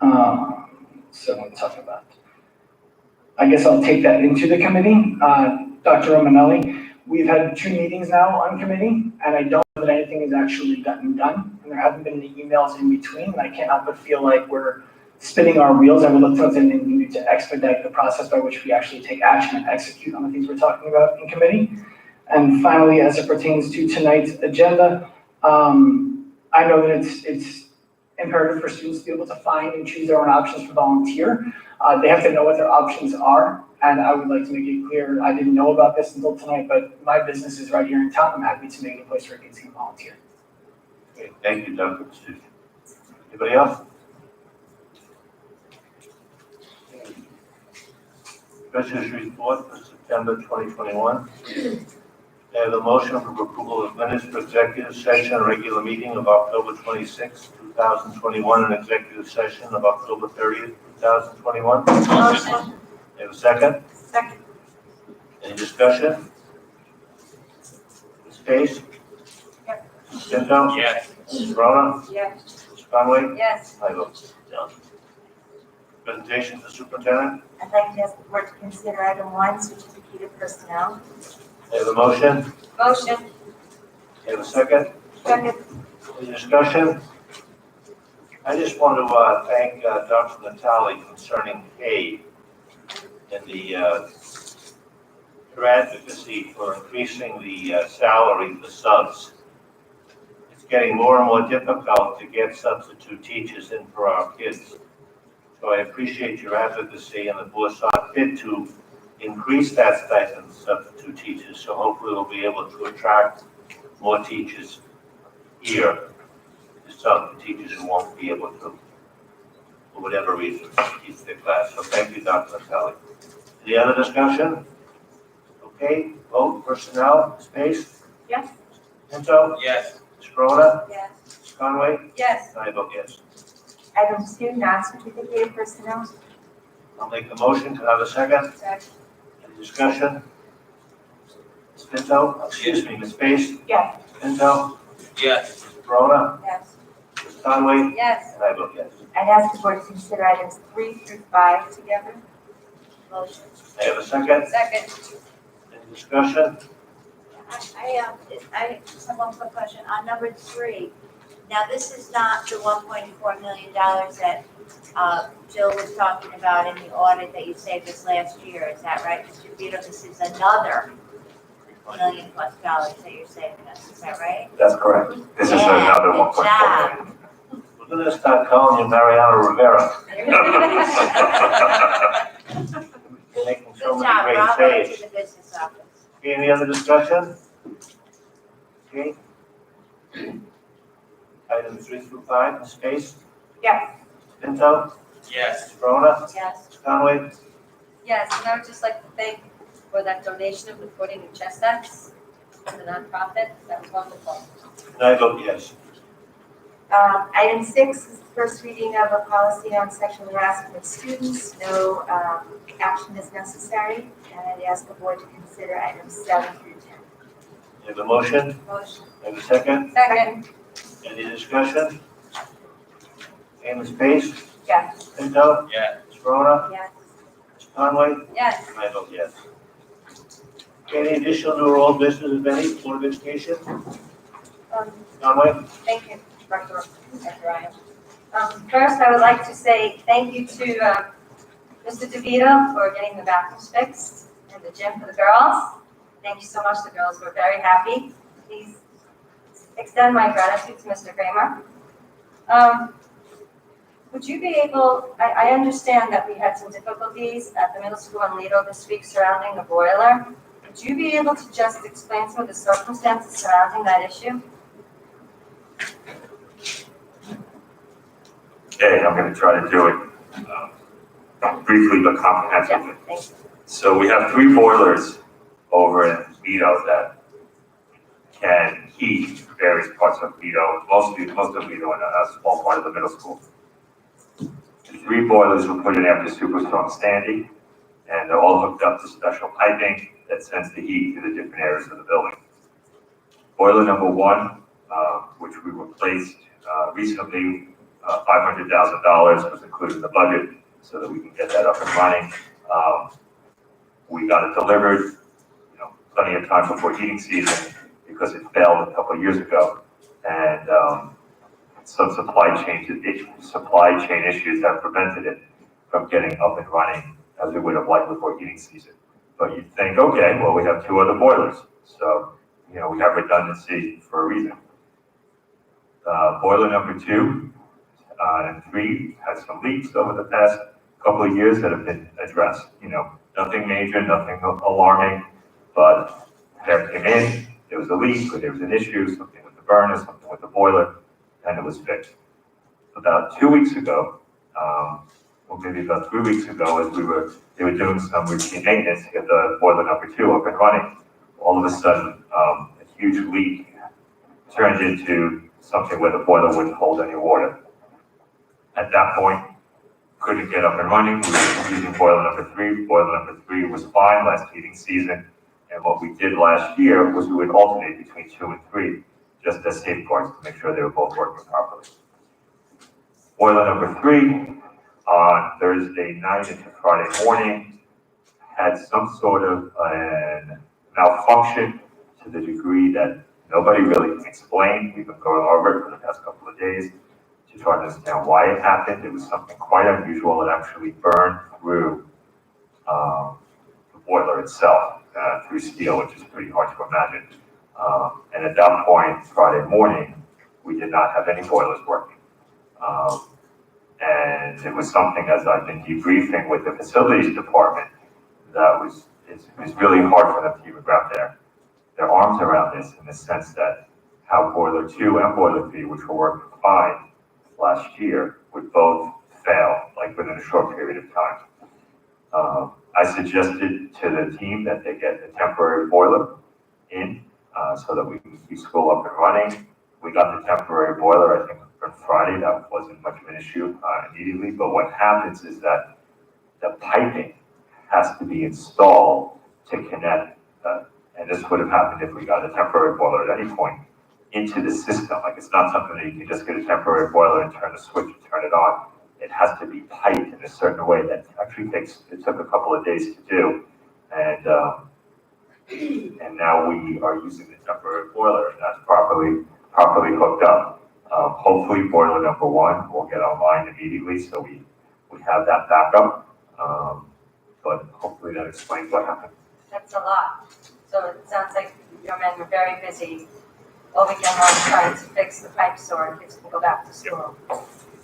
So we'll talk about. I guess I'll take that into the committee. Dr. Romanelli, we've had 2 meetings now on committee, and I don't know that anything has actually gotten done, and there haven't been any emails in between, and I can't help but feel like we're spinning our wheels. I would look towards anything we need to expedite the process by which we actually take action and execute on the things we're talking about in committee. And finally, as it pertains to tonight's agenda, I know that it's imperative for students to be able to find and choose their own options for volunteer. They have to know what their options are, and I would like to make it clear, I didn't know about this until tonight, but my business is right here in town. I'm happy to make it a place where kids can volunteer. Okay, thank you, Dr. Pastuch. Anybody else? Commissioners report for September 2021. I have a motion for approval of minutes for executive session and regular meeting of October 26, 2021, and executive session of October 30th, 2021. Motion. I have a second. Second. Any discussion? Ms. Pace? Yep. Ms. Pinto? Yes. Ms. Corona? Yes. Ms. Conway? Yes. I vote yes. Presentation to superintendent. I'd like to ask the board to consider item 1, certificated personnel. I have a motion. Motion. I have a second. Second. Any discussion? I just want to thank Dr. Natali concerning pay and her advocacy for increasing the salary for subs. It's getting more and more difficult to get substitute teachers in for our kids. So I appreciate your advocacy, and the board saw fit to increase that stipend for substitute teachers. So hopefully we'll be able to attract more teachers here. Some teachers who won't be able to, for whatever reason, teach their class. So thank you, Dr. Natali. Any other discussion? Okay, vote, personnel, Ms. Pace? Yes. Pinto? Yes. Ms. Corona? Yes. Ms. Conway? Yes. And I vote yes. Item 2, non-certificated personnel. I'll make the motion. Can I have a second? Second. Any discussion? Ms. Pinto? Excuse me, Ms. Pace? Yes. Pinto? Yes. Ms. Corona? Yes. Ms. Conway? Yes. And I vote yes. I'd ask the board to consider items 3 through 5 together. Motion. I have a second. Second. Any discussion? I just have one quick question. On number 3, now this is not the $1.4 million that Jill was talking about in the audit that you saved us last year. Is that right, Mr. Vito? This is another $1 million+ that you're saving us. Is that right? That's correct. This is Yeah, another good 1.4 million. We're gonna start calling you Mariano Rivera. You're making so Good many job, great bravo saves. to the business office. Okay, any other discussion? Okay. Item 3 through 5, Ms. Pace? Yes. Pinto? Yes. Ms. Corona? Yes. Ms. Conway? Yes, and I would just like to thank for that donation of the 40 new chess sets to the nonprofit. That was wonderful. And I vote yes. Item 6 is the first reading of a policy on sexual harassment of students. No action is necessary, and I'd ask the board to consider items 7 through 10. You have a motion? Motion. Have a second? Second. Any discussion? Okay, Ms. Pace? Yes. Pinto? Yes. Ms. Corona? Yes. Ms. Conway? Yes. And I vote yes. Okay, any additional new or old business, if any, Board of Education? Conway? Thank you, Dr. Ryan. First, I would like to say thank you to Mr. DeVito for getting the bathrooms fixed and the gym for the girls. Thank you so much. The girls were very happy. Please extend my gratitude to Mr. Kramer. Would you be able, I understand that we had some difficulties at the middle school in Lido this week surrounding the boiler. Would you be able to just explain some of the circumstances surrounding that issue? Okay, I'm going to try to do it briefly but comprehensively. Yeah, thank you. So we have 3 boilers over in Lido that can heat various parts of Lido, most of Lido and a small part of the middle school. The 3 boilers were put in after Superstorm Sandy, and they're all hooked up to special piping that sends the heat to the different areas of the building. Boiler number 1, which we replaced recently, $500,000 was included in the budget so that we can get that up and running. We got it delivered, plenty of time before heating season because it failed a couple of years ago, and some supply chain issues have prevented it from getting up and running as we would have liked before heating season. But you'd think, okay, well, we have 2 other boilers, so we have redundancy for a reason. Boiler number 2 and 3 had some leaks over the past couple of years that have been addressed. Nothing major, nothing alarming, but there came in, there was a leak, or there was an issue, something with the burner, something with the boiler, and it was fixed. About 2 weeks ago, or maybe about 3 weeks ago, as they were doing some routine maintenance to get the boiler number 2 up and running, all of a sudden, a huge leak turned into something where the boiler wouldn't hold any water. At that point, couldn't get up and running. We were using boiler number 3. Boiler number 3 was fine last heating season. And what we did last year was we would alternate between 2 and 3, just as safeguards to make sure they were both working properly. Boiler number 3 on Thursday night into Friday morning had some sort of an malfunction to the degree that nobody really can explain. We've been going over it for the past couple of days to try to understand why it happened. It was something quite unusual. It actually burned through the boiler itself, through steel, which is pretty hard to imagine. And at that point, Friday morning, we did not have any boilers working. And it was something, as I've been debriefing with the facilities department, that it's really hard for them to even wrap their arms around this, in the sense that how boiler 2 and boiler 3, which were working fine last year, would both fail, like within a short period of time. I suggested to the team that they get a temporary boiler in, so that we can keep school up and running. We got the temporary boiler, I think, on Friday. That wasn't much of an issue immediately, but what happens is that the piping has to be installed to connect, and this would have happened if we got a temporary boiler at any point, into the system. Like, it's not something that you can just get a temporary boiler and turn the switch and turn it on. It has to be piped in a certain way that actually it took a couple of days to do. And now we are using the temporary boiler, and that's properly hooked up. Hopefully boiler number 1 will get online immediately, so we have that backup. But hopefully that explains what happened. That's a lot. So it sounds like your men were very busy all weekend long trying to fix the pipe so our kids can go back to school.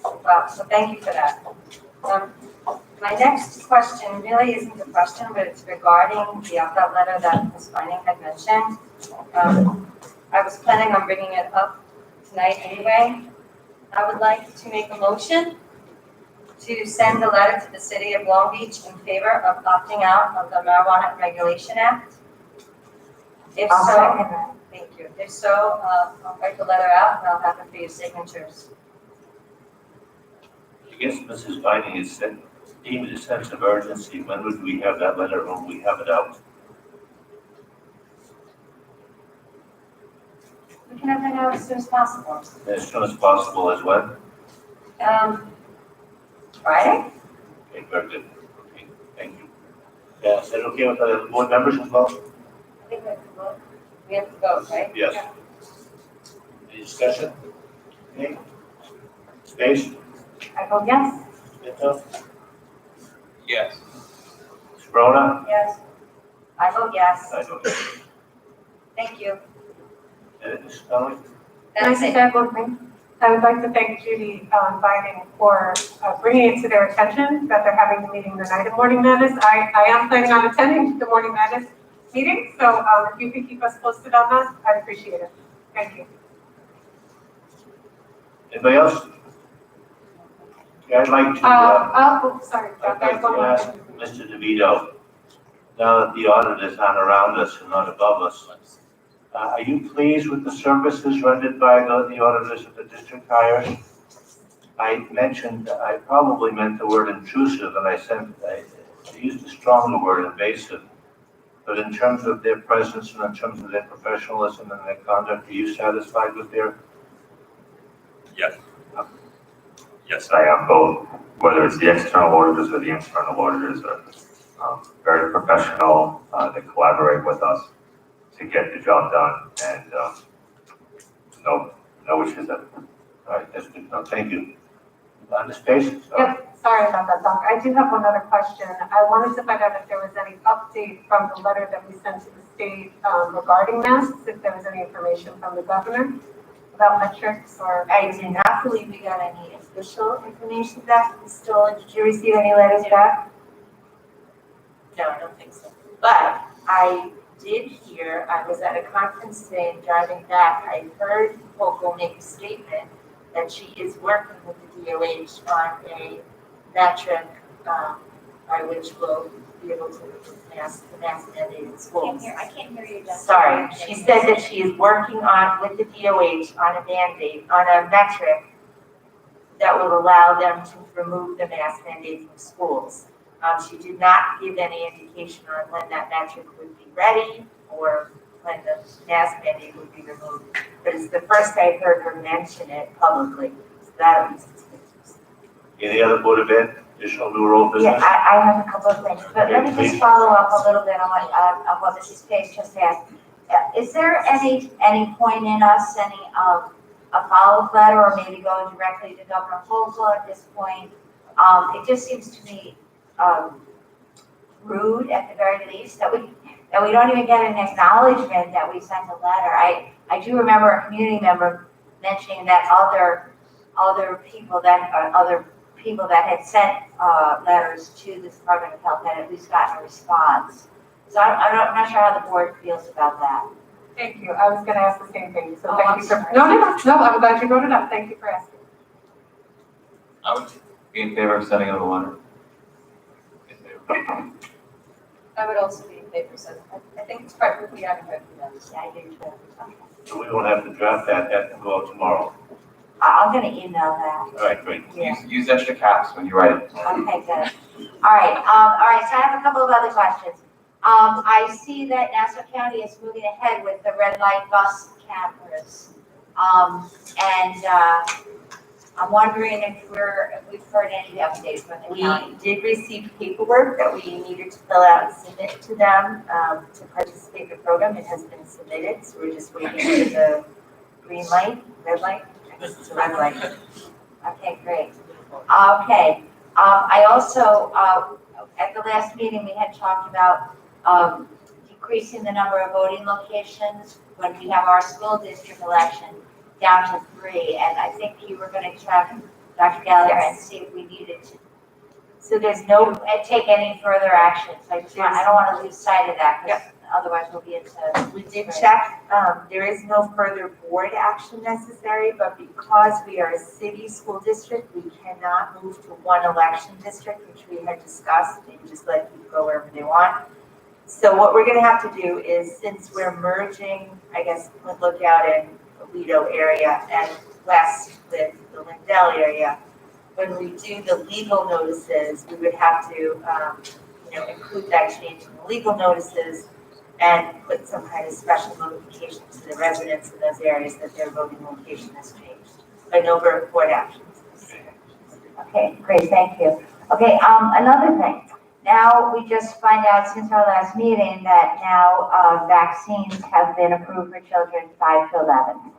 Wow, so thank you for that. My next question really isn't a question, but it's regarding the opt-out letter that Ms. Vining had mentioned. I was planning on bringing it up tonight anyway. I would like to make a motion to send a letter to the city of Long Beach in favor of opting out of the Marijuana Regulation Act. If so, thank you. If so, I'll write the letter out and I'll have it for your signatures. I guess Mrs. Vining has said, deemed a sense of urgency. When would we have that letter, or will we have it out? We can have that out as soon as possible. As soon as possible as when? Friday? Okay, very good. Okay, thank you. Yeah, is that okay with the board members as well? I think we have to vote. We have to vote, right? Yes. Yeah. Any discussion? Okay. Space? I vote yes. Pinto? Yes. Sparona? Yes. I vote yes. I vote yes. Thank you. Ms. Conley? Can I say that one thing? I would like to thank Judy Vining for bringing it to their attention that they're having the meeting the night of Morning Madness. I am planning on attending the Morning Madness meeting, so if you could keep us posted on that, I'd appreciate it. Thank you. Anybody else? Okay, I'd like to, Sorry, I'd like to ask Mr. DeVito, now that the auditors aren't around us and not above us, are you pleased with the services rendered by the auditors at the district hires? I probably meant the word intrusive, and I used a stronger word, invasive. But in terms of their presence and in terms of their professionalism and their conduct, are you satisfied with their? Yes. Yes, I am, both, whether it's the external auditors or the internal auditors are very professional. They collaborate with us to get the job done, and no issues there. All right, that's good. No, thank you. On the space? Yep, sorry about that, Doc. I do have one other question. I wanted to find out if there was any update from the letter that we sent to the state regarding masks, if there was any information from the governor about metrics or. I do not believe we got any official information back from the store. Did you receive any letters back? No, I don't think so. But I did hear, I was at a conference today and driving back, I heard Focal make a statement that she is working with the DOH on a metric by which we'll be able to mask mandated schools. I can't hear you, Jen. Sorry, she said that she is working with the DOH on a mandate, on a metric that will allow them to remove the mask mandate from schools. She did not give any indication on when that metric would be ready or when the mask mandate would be removed. But it's the first I've heard her mention it publicly, so that at least is good. Any other Board of Ed, additional new role Yeah, business? I have a couple of things, but let me Okay, just follow up a little bit on what Mrs. Page just asked. Is there any point in us sending a follow-up letter or maybe going directly to Governor Hochul at this point? It just seems to me rude at the very least that we don't even get an acknowledgement that we sent a letter. I do remember a community member mentioning that other people that had sent letters to the Department of Health had at least gotten a response. So I'm not sure how the board feels about that. Thank you. I was gonna ask the same thing, so Oh, thank I'm you for, sorry. no, I'm glad you brought it up. Thank you for asking. I would be in favor of sending out a letter. I would also be in favor, so I think it's probably adequate for them. Yeah, I do too. Okay. So we don't have to draft that can go out tomorrow. I'm gonna email that. All right, great. Yeah. Use extra caps when you write it. Okay, good. All right, so I have a couple of other questions. I see that Nassau County is moving ahead with the red light bus cameras. I'm wondering if we've heard any updates from the county. We did receive paperwork that we needed to fill out and submit to them to participate in the program. It has been submitted, so we're just waiting for the green light, red light. I guess it's a red light. Okay, great. Okay, I also, at the last meeting, we had talked about decreasing the number of voting locations when we have our school district election down to 3, and I think you were gonna check, Dr. Gallagher, and see if we needed to. So there's no, Take any further actions. I don't wanna lose sight of that, because otherwise we'll be into. we did check, there is no further board action necessary, but because we are a city school district, we cannot move to one election district, which we had discussed, and just let people go wherever they want. So what we're gonna have to do is, since we're merging, I guess, with Lookout and Lido area and west with the Lindell area, when we do the legal notices, we would have to, include that change in the legal notices and put some kind of special notification to the residents in those areas that their voting location has changed, but no board actions. Okay, great, thank you. Okay, another thing. Now, we just find out since our last meeting that now vaccines have been approved for children 5 to 11.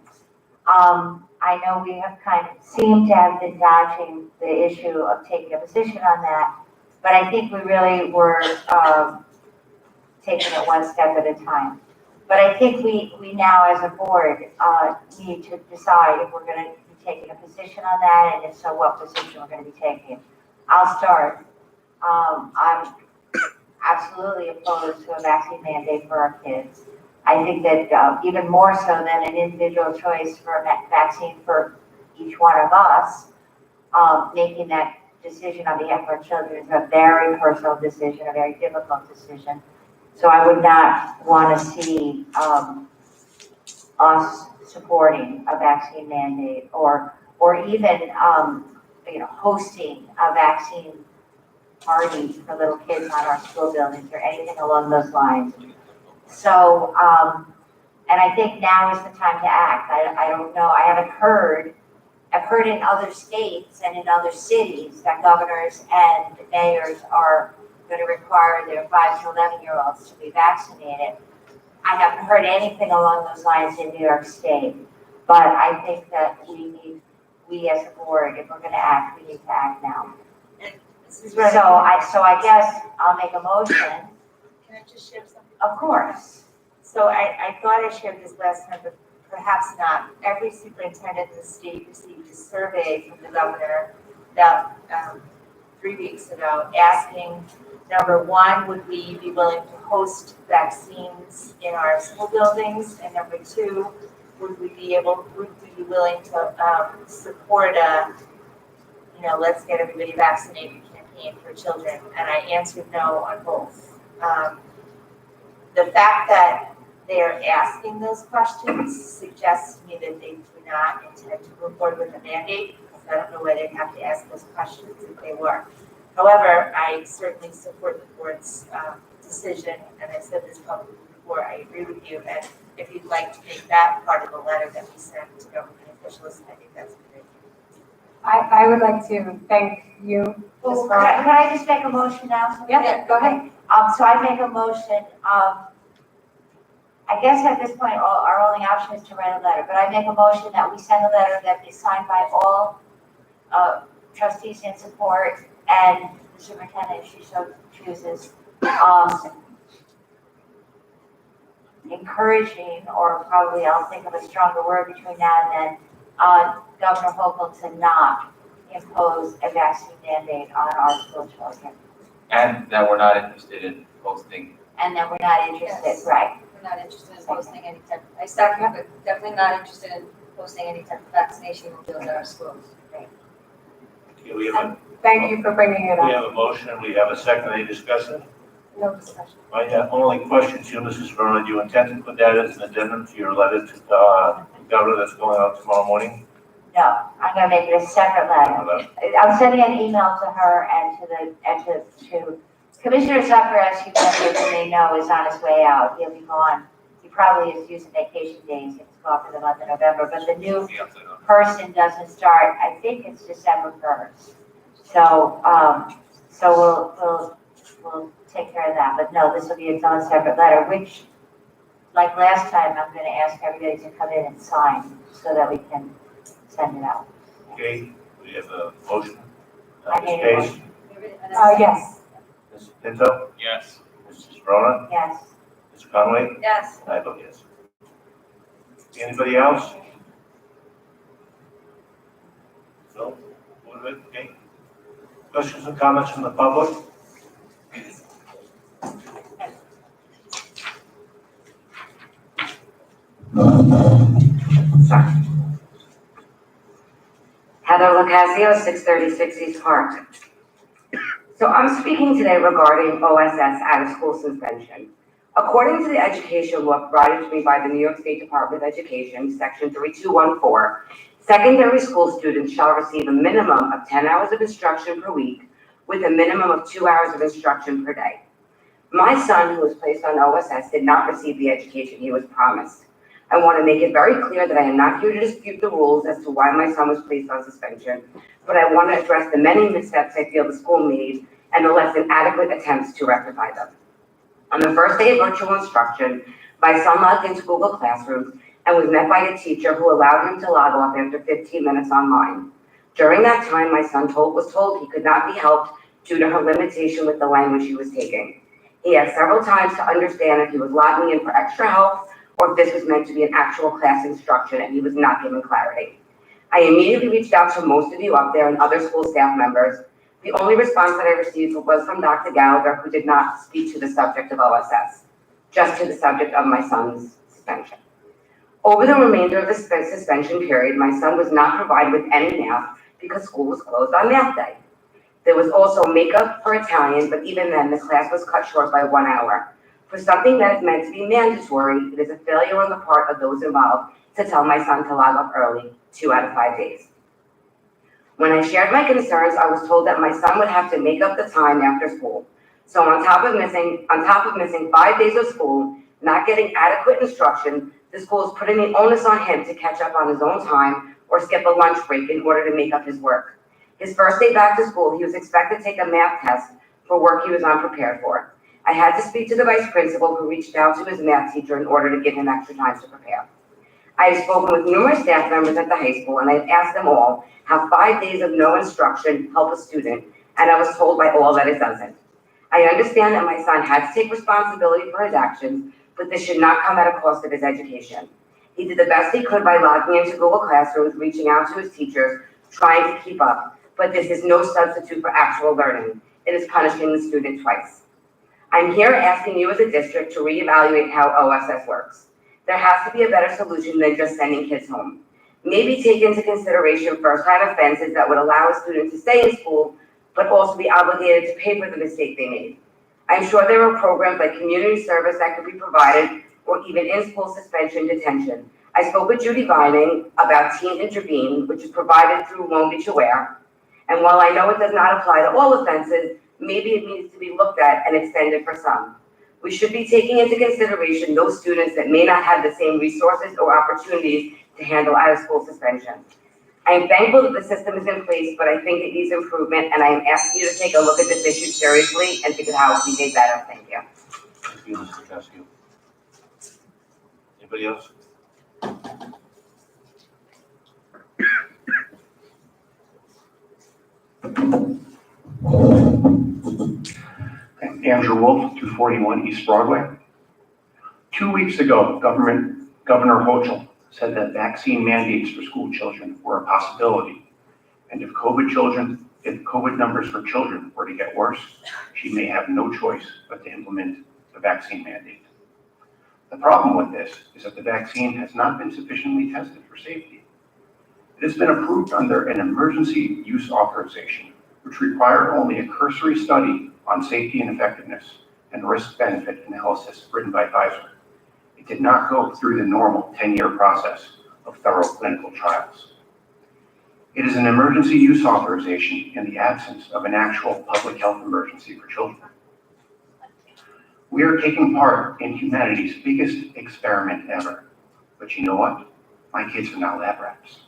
I know we have kind of seemed to have been dodging the issue of taking a position on that, but I think we really were taking it one step at a time. But I think we now as a board need to decide if we're gonna be taking a position on that, and if so, what position we're gonna be taking. I'll start. I'm absolutely opposed to a vaccine mandate for our kids. I think that even more so than an individual choice for a vaccine for each one of us, making that decision on behalf of our children is a very personal decision, a very difficult decision. So I would not want to see us supporting a vaccine mandate or even hosting a vaccine party for little kids on our school buildings or anything along those lines. So, and I think now is the time to act. I don't know, I haven't heard, I've heard in other states and in other cities that governors and mayors are going to require their 5 to 11-year-olds to be vaccinated. I haven't heard anything along those lines in New York State, but I think that we as a board, if we're going to act, we need to act now. So I guess I'll make a motion. Can I just share something? Of course. So I thought I shared this last time, but perhaps not. Every superintendent in the state received a survey from the governor about 3 weeks ago, asking, number one, would we be willing to host vaccines in our school buildings? And number two, would we be willing to support a, let's get everybody vaccinated campaign for children? And I answered no on both. The fact that they're asking those questions suggests to me that they do not intend to move forward with a mandate. I don't know whether you have to ask those questions if they were. However, I certainly support the board's decision, and I said this publicly before, I agree with you, and if you'd like to make that part of the letter that we sent to government officials, I think that's great. I would like to thank you. Well, Ms. could I just make a motion now? Yeah, go ahead. So I make a motion, I guess at this point, our only option is to write a letter, but I make a motion that we send a letter that be signed by all trustees in support and the superintendent, if she so chooses, encouraging, or probably I'll think of a stronger word between now and then, Governor Hochul to not impose a vaccine mandate on our school children. And that we're not interested in posting. And that we're not interested, Yes. right? We're not interested in posting any type, I second, but definitely not interested in posting any type of vaccination materials at our schools. Okay, we have Thank you for bringing it we up. have a motion, we have a second, any discussion? No discussion. My only question to you, Mrs. Vernon, do you intend to put that as an addendum to your letter to the governor that's going out tomorrow morning? No, I'm gonna make it a separate letter. I'm sending an email to her and to Commissioner Zucker, as you may know, is on his way out. He'll be gone. He probably is using vacation days. He's gone for the month of November, but the new person doesn't start, I think it's December 1st. So, we'll take care of that. But no, this will be its own separate letter, which, like last time, I'm gonna ask everybody to come in and sign so that we can send it out. Okay, we have a motion. I Ms. made a Pace, Yes. Mrs. Pinto, Yes. Mrs. Verona, Yes. Mr. Conway, Yes. I vote yes. Anybody else? No? Okay. Questions and comments from the public? Heather Locasio, 636 East Park. So I'm speaking today regarding OSS out-of-school suspension. According to the education law provided to me by the New York State Department of Education, Section 3214, secondary school students shall receive a minimum of 10 hours of instruction per week with a minimum of 2 hours of instruction per day. My son, who was placed on OSS, did not receive the education he was promised. I want to make it very clear that I am not here to dispute the rules as to why my son was placed on suspension, but I want to address the many missteps I feel the school made and the less than adequate attempts to rectify them. On the first day of virtual instruction, my son logged into Google Classroom and was met by a teacher who allowed him to log off after 15 minutes online. During that time, my son was told he could not be helped due to her limitation with the language he was taking. He asked several times to understand if he was logging in for extra help or if this was meant to be an actual class instruction, and he was not given clarity. I immediately reached out to most of you up there and other school staff members. The only response that I received was from Dr. Gallagher, who did not speak to the subject of OSS, just to the subject of my son's suspension. Over the remainder of the suspension period, my son was not provided with any math because school was closed on math day. There was also makeup for Italian, but even then the class was cut short by 1 hour. For something that is meant to be mandatory, it is a failure on the part of those involved to tell my son to log off early 2 out of 5 days. When I shared my concerns, I was told that my son would have to make up the time after school. So on top of missing 5 days of school, not getting adequate instruction, the school is putting the onus on him to catch up on his own time or skip a lunch break in order to make up his work. His first day back to school, he was expected to take a math test for work he was unprepared for. I had to speak to the vice principal, who reached out to his math teacher in order to give him extra time to prepare. I have spoken with numerous staff members at the high school, and I've asked them all how 5 days of no instruction help a student, and I was told by all that it doesn't. I understand that my son had to take responsibility for his actions, but this should not come at a cost of his education. He did the best he could by logging into Google Classrooms, reaching out to his teachers, trying to keep up, but this is no substitute for actual learning. It is punishing the student twice. I'm here asking you as a district to reevaluate how OSS works. There has to be a better solution than just sending kids home. Maybe take into consideration first-time offenses that would allow a student to stay in school, but also be obligated to pay for the mistake they made. I'm sure there are programs like community service that could be provided, or even in-school suspension detention. I spoke with Judy Vining about Teen Intervene, which is provided through Long Beach Aware. And while I know it does not apply to all offenses, maybe it needs to be looked at and extended for some. We should be taking into consideration those students that may not have the same resources or opportunities to handle out-of-school suspension. I am thankful that the system is in place, but I think it needs improvement, and I am asking you to take a look at this issue seriously and think of how it can be made better. Thank you. Thank you, Mr. Cascio. Anybody else? Andrew Wolf, 241 East Broadway. 2 weeks ago, Governor Hochul said that vaccine mandates for school children were a possibility. And if COVID numbers for children were to get worse, she may have no choice but to implement the vaccine mandate. The problem with this is that the vaccine has not been sufficiently tested for safety. It has been approved under an emergency use authorization, which required only a cursory study on safety and effectiveness and risk-benefit analysis written by Pfizer. It did not go through the normal 10-year process of thorough clinical trials. It is an emergency use authorization in the absence of an actual public health emergency for children. We are taking part in humanity's biggest experiment ever. But you know what? My kids are not lab rats.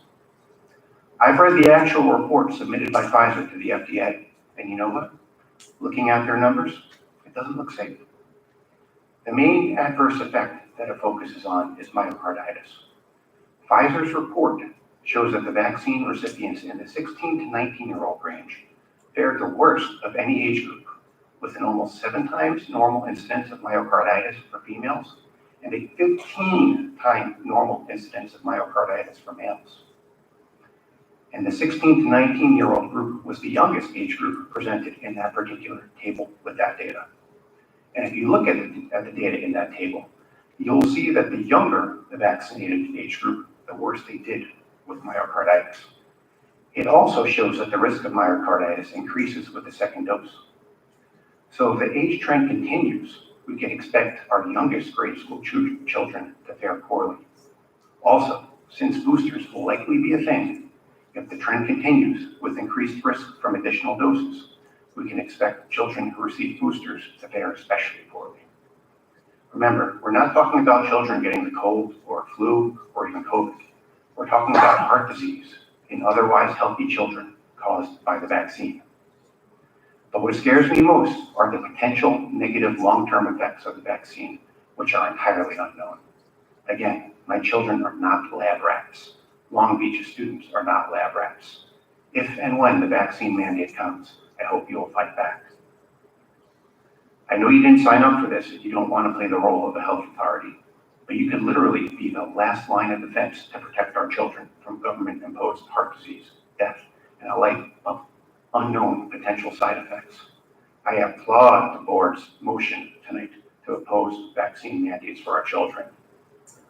I've read the actual report submitted by Pfizer to the FDA, and you know what? Looking at their numbers, it doesn't look safe. The main adverse effect that it focuses on is myocarditis. Pfizer's report shows that the vaccine recipients in the 16 to 19-year-old range fared the worst of any age group, with an almost 7 times normal incidence of myocarditis for females and a 15-time normal incidence of myocarditis for males. And the 16 to 19-year-old group was the youngest age group presented in that particular table with that data. And if you look at the data in that table, you'll see that the younger the vaccinated age group, the worse they did with myocarditis. It also shows that the risk of myocarditis increases with the second dose. So if the age trend continues, we can expect our youngest grade school children to fare poorly. Also, since boosters will likely be a thing, if the trend continues with increased risk from additional doses, we can expect children who receive boosters to fare especially poorly. Remember, we're not talking about children getting the cold or flu or even COVID. We're talking about heart disease in otherwise healthy children caused by the vaccine. But what scares me most are the potential negative long-term effects of the vaccine, which are entirely unknown. Again, my children are not lab rats. Long Beach students are not lab rats. If and when the vaccine mandate comes, I hope you will fight back. I know you didn't sign up for this if you don't want to play the role of a health authority, but you could literally be the last line of defense to protect our children from government-imposed heart disease, death, and a life of unknown potential side effects. I applaud the board's motion tonight to oppose vaccine mandates for our children.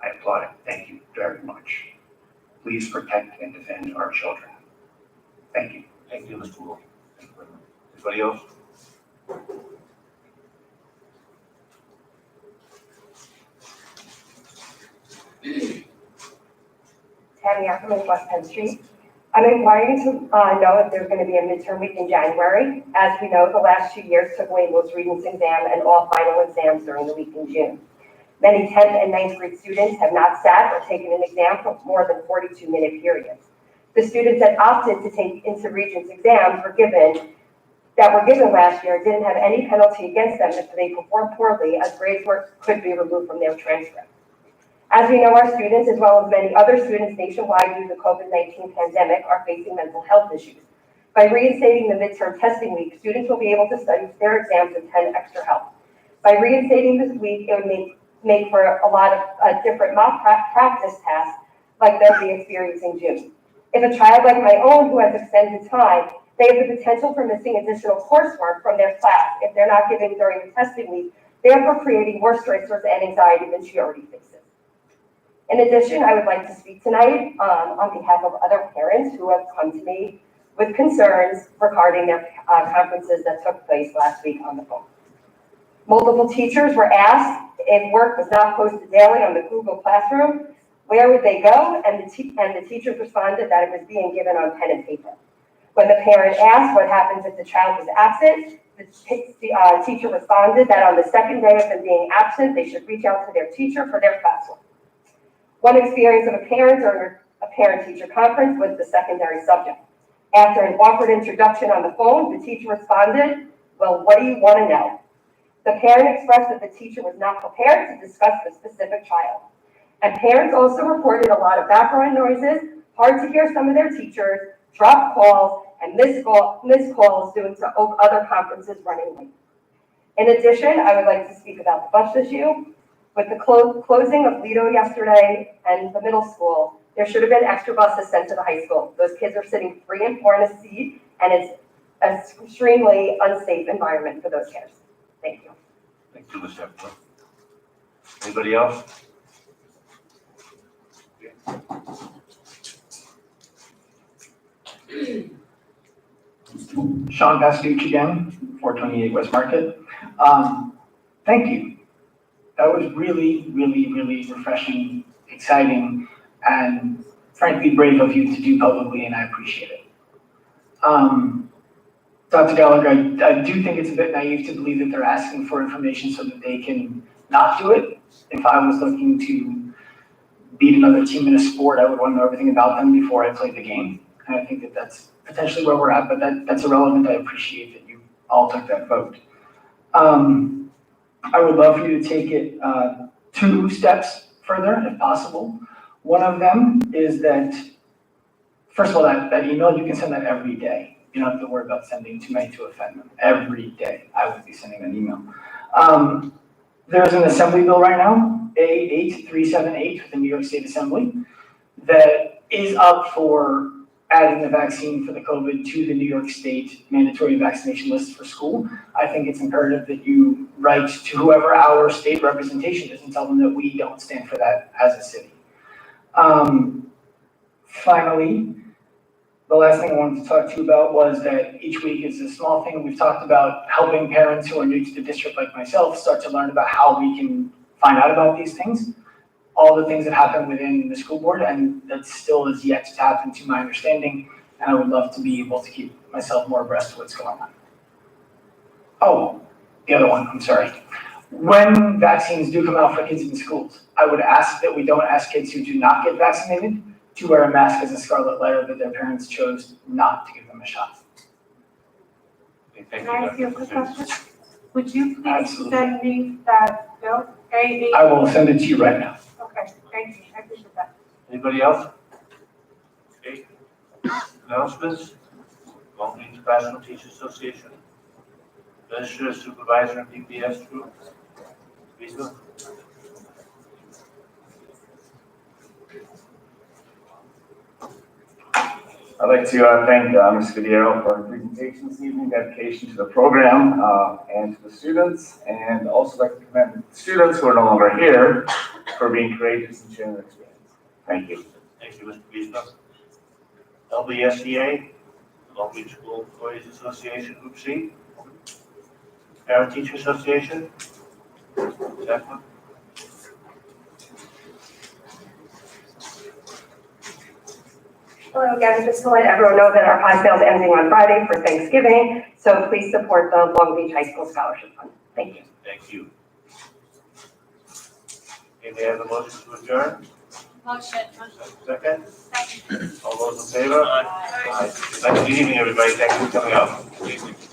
I applaud it. Thank you very much. Please protect and defend our children. Thank you. Thank you, Mr. Wolf. Anybody else? Tammy Ackerman, West Penn Street. I'm inquiring to know if there's going to be a midterm week in January. As we know, the last 2 years took away most Readiness exam and all final exams during the week in June. Many 10th and 9th grade students have not sat or taken an exam for more than 42-minute periods. The students that opted to take inter-Regents exams were given last year didn't have any penalty against them if they performed poorly, as grades could be removed from their transcript. As we know, our students, as well as many other students nationwide due to the COVID-19 pandemic, are facing mental health issues. By reinstating the midterm testing week, students will be able to study their exams with 10 extra help. By reinstating this week, it would make for a lot of different mock practice tasks like they'll be experiencing in June. If a child like my own who has extended time, they have the potential for missing additional coursework from their class if they're not given during the testing week, therefore creating more stressors and anxiety than she already faces. In addition, I would like to speak tonight on behalf of other parents who have come to me with concerns regarding their conferences that took place last week on the phone. Multiple teachers were asked if work was not posted daily on the Google Classroom. Where would they go? And the teachers responded that it was being given on pen and paper. When the parent asked what happens if the child was absent, the teacher responded that on the second day of them being absent, they should reach out to their teacher for their classroom. One experience of a parent during a parent-teacher conference was the secondary subject. After an awkward introduction on the phone, the teacher responded, "Well, what do you want to know?" The parent expressed that the teacher was not prepared to discuss the specific child. And parents also reported a lot of background noises, hard to hear some of their teachers, dropped calls, and missed calls due to other conferences running late. In addition, I would like to speak about the bus issue. With the closing of Lido yesterday and the middle school, there should have been extra buses sent to the high school. Those kids are sitting 3 and 4 in a seat, and it's an extremely unsafe environment for those kids. Thank you. Thank you, Ms. Heflin. Anybody else? Sean Pascucci again, 428 West Market. Thank you. That was really, really, really refreshing, exciting, and frankly brave of you to do publicly, and I appreciate it. Dr. Gallagher, I do think it's a bit naive to believe that they're asking for information so that they can not do it. If I was looking to beat another team in a sport, I would want to know everything about them before I played the game. And I think that that's potentially where we're at, but that's irrelevant. I appreciate that you all took that vote. I would love for you to take it 2 steps further, if possible. One of them is that, first of all, that email, you can send that every day. You don't have to worry about sending too many to offend them. Every day, I would be sending an email. There's an assembly bill right now, A8378 with the New York State Assembly, that is up for adding the vaccine for the COVID to the New York State mandatory vaccination list for school. I think it's imperative that you write to whoever our state representation is and tell them that we don't stand for that as a city. Finally, the last thing I wanted to talk to you about was that each week is a small thing. We've talked about helping parents who are new to the district like myself start to learn about how we can find out about these things, all the things that happen within the school board, and that still is yet to happen to my understanding, and I would love to be able to keep myself more abreast of what's going on. Oh, the other one, I'm sorry. When vaccines do come out for kids in schools, I would ask that we don't ask kids who do not get vaccinated to wear a mask as a scarlet letter that their parents chose not to give them a shot. Can I ask you a quick question? Would you please Absolutely. send me that bill? I will send it to you right now. Okay, thank you, I appreciate that. Anybody else? Okay. Announcements? Long Beach Classroom Teachers Association. Administrator, Supervisor, and PBS group. Lisa? I'd like to thank Ms. Scudiero for her presentation this evening, dedication to the program and to the students, and also like to commend the students who are no longer here for being courageous and sharing their experience. Thank you. Thank you, Mr. Beesma. LBSEA, Long Beach School Employees Association, Group C. Parent Teacher Association. Zephyr. Hello again, just to let everyone know that our pie sale is ending on Friday for Thanksgiving, so please support the Long Beach High School Scholarship Fund. Thank you. Thank you. Okay, may I have a motion to adjourn? Motion. Second? All those in favor? Aye. Nice evening, everybody. Thank you for coming out.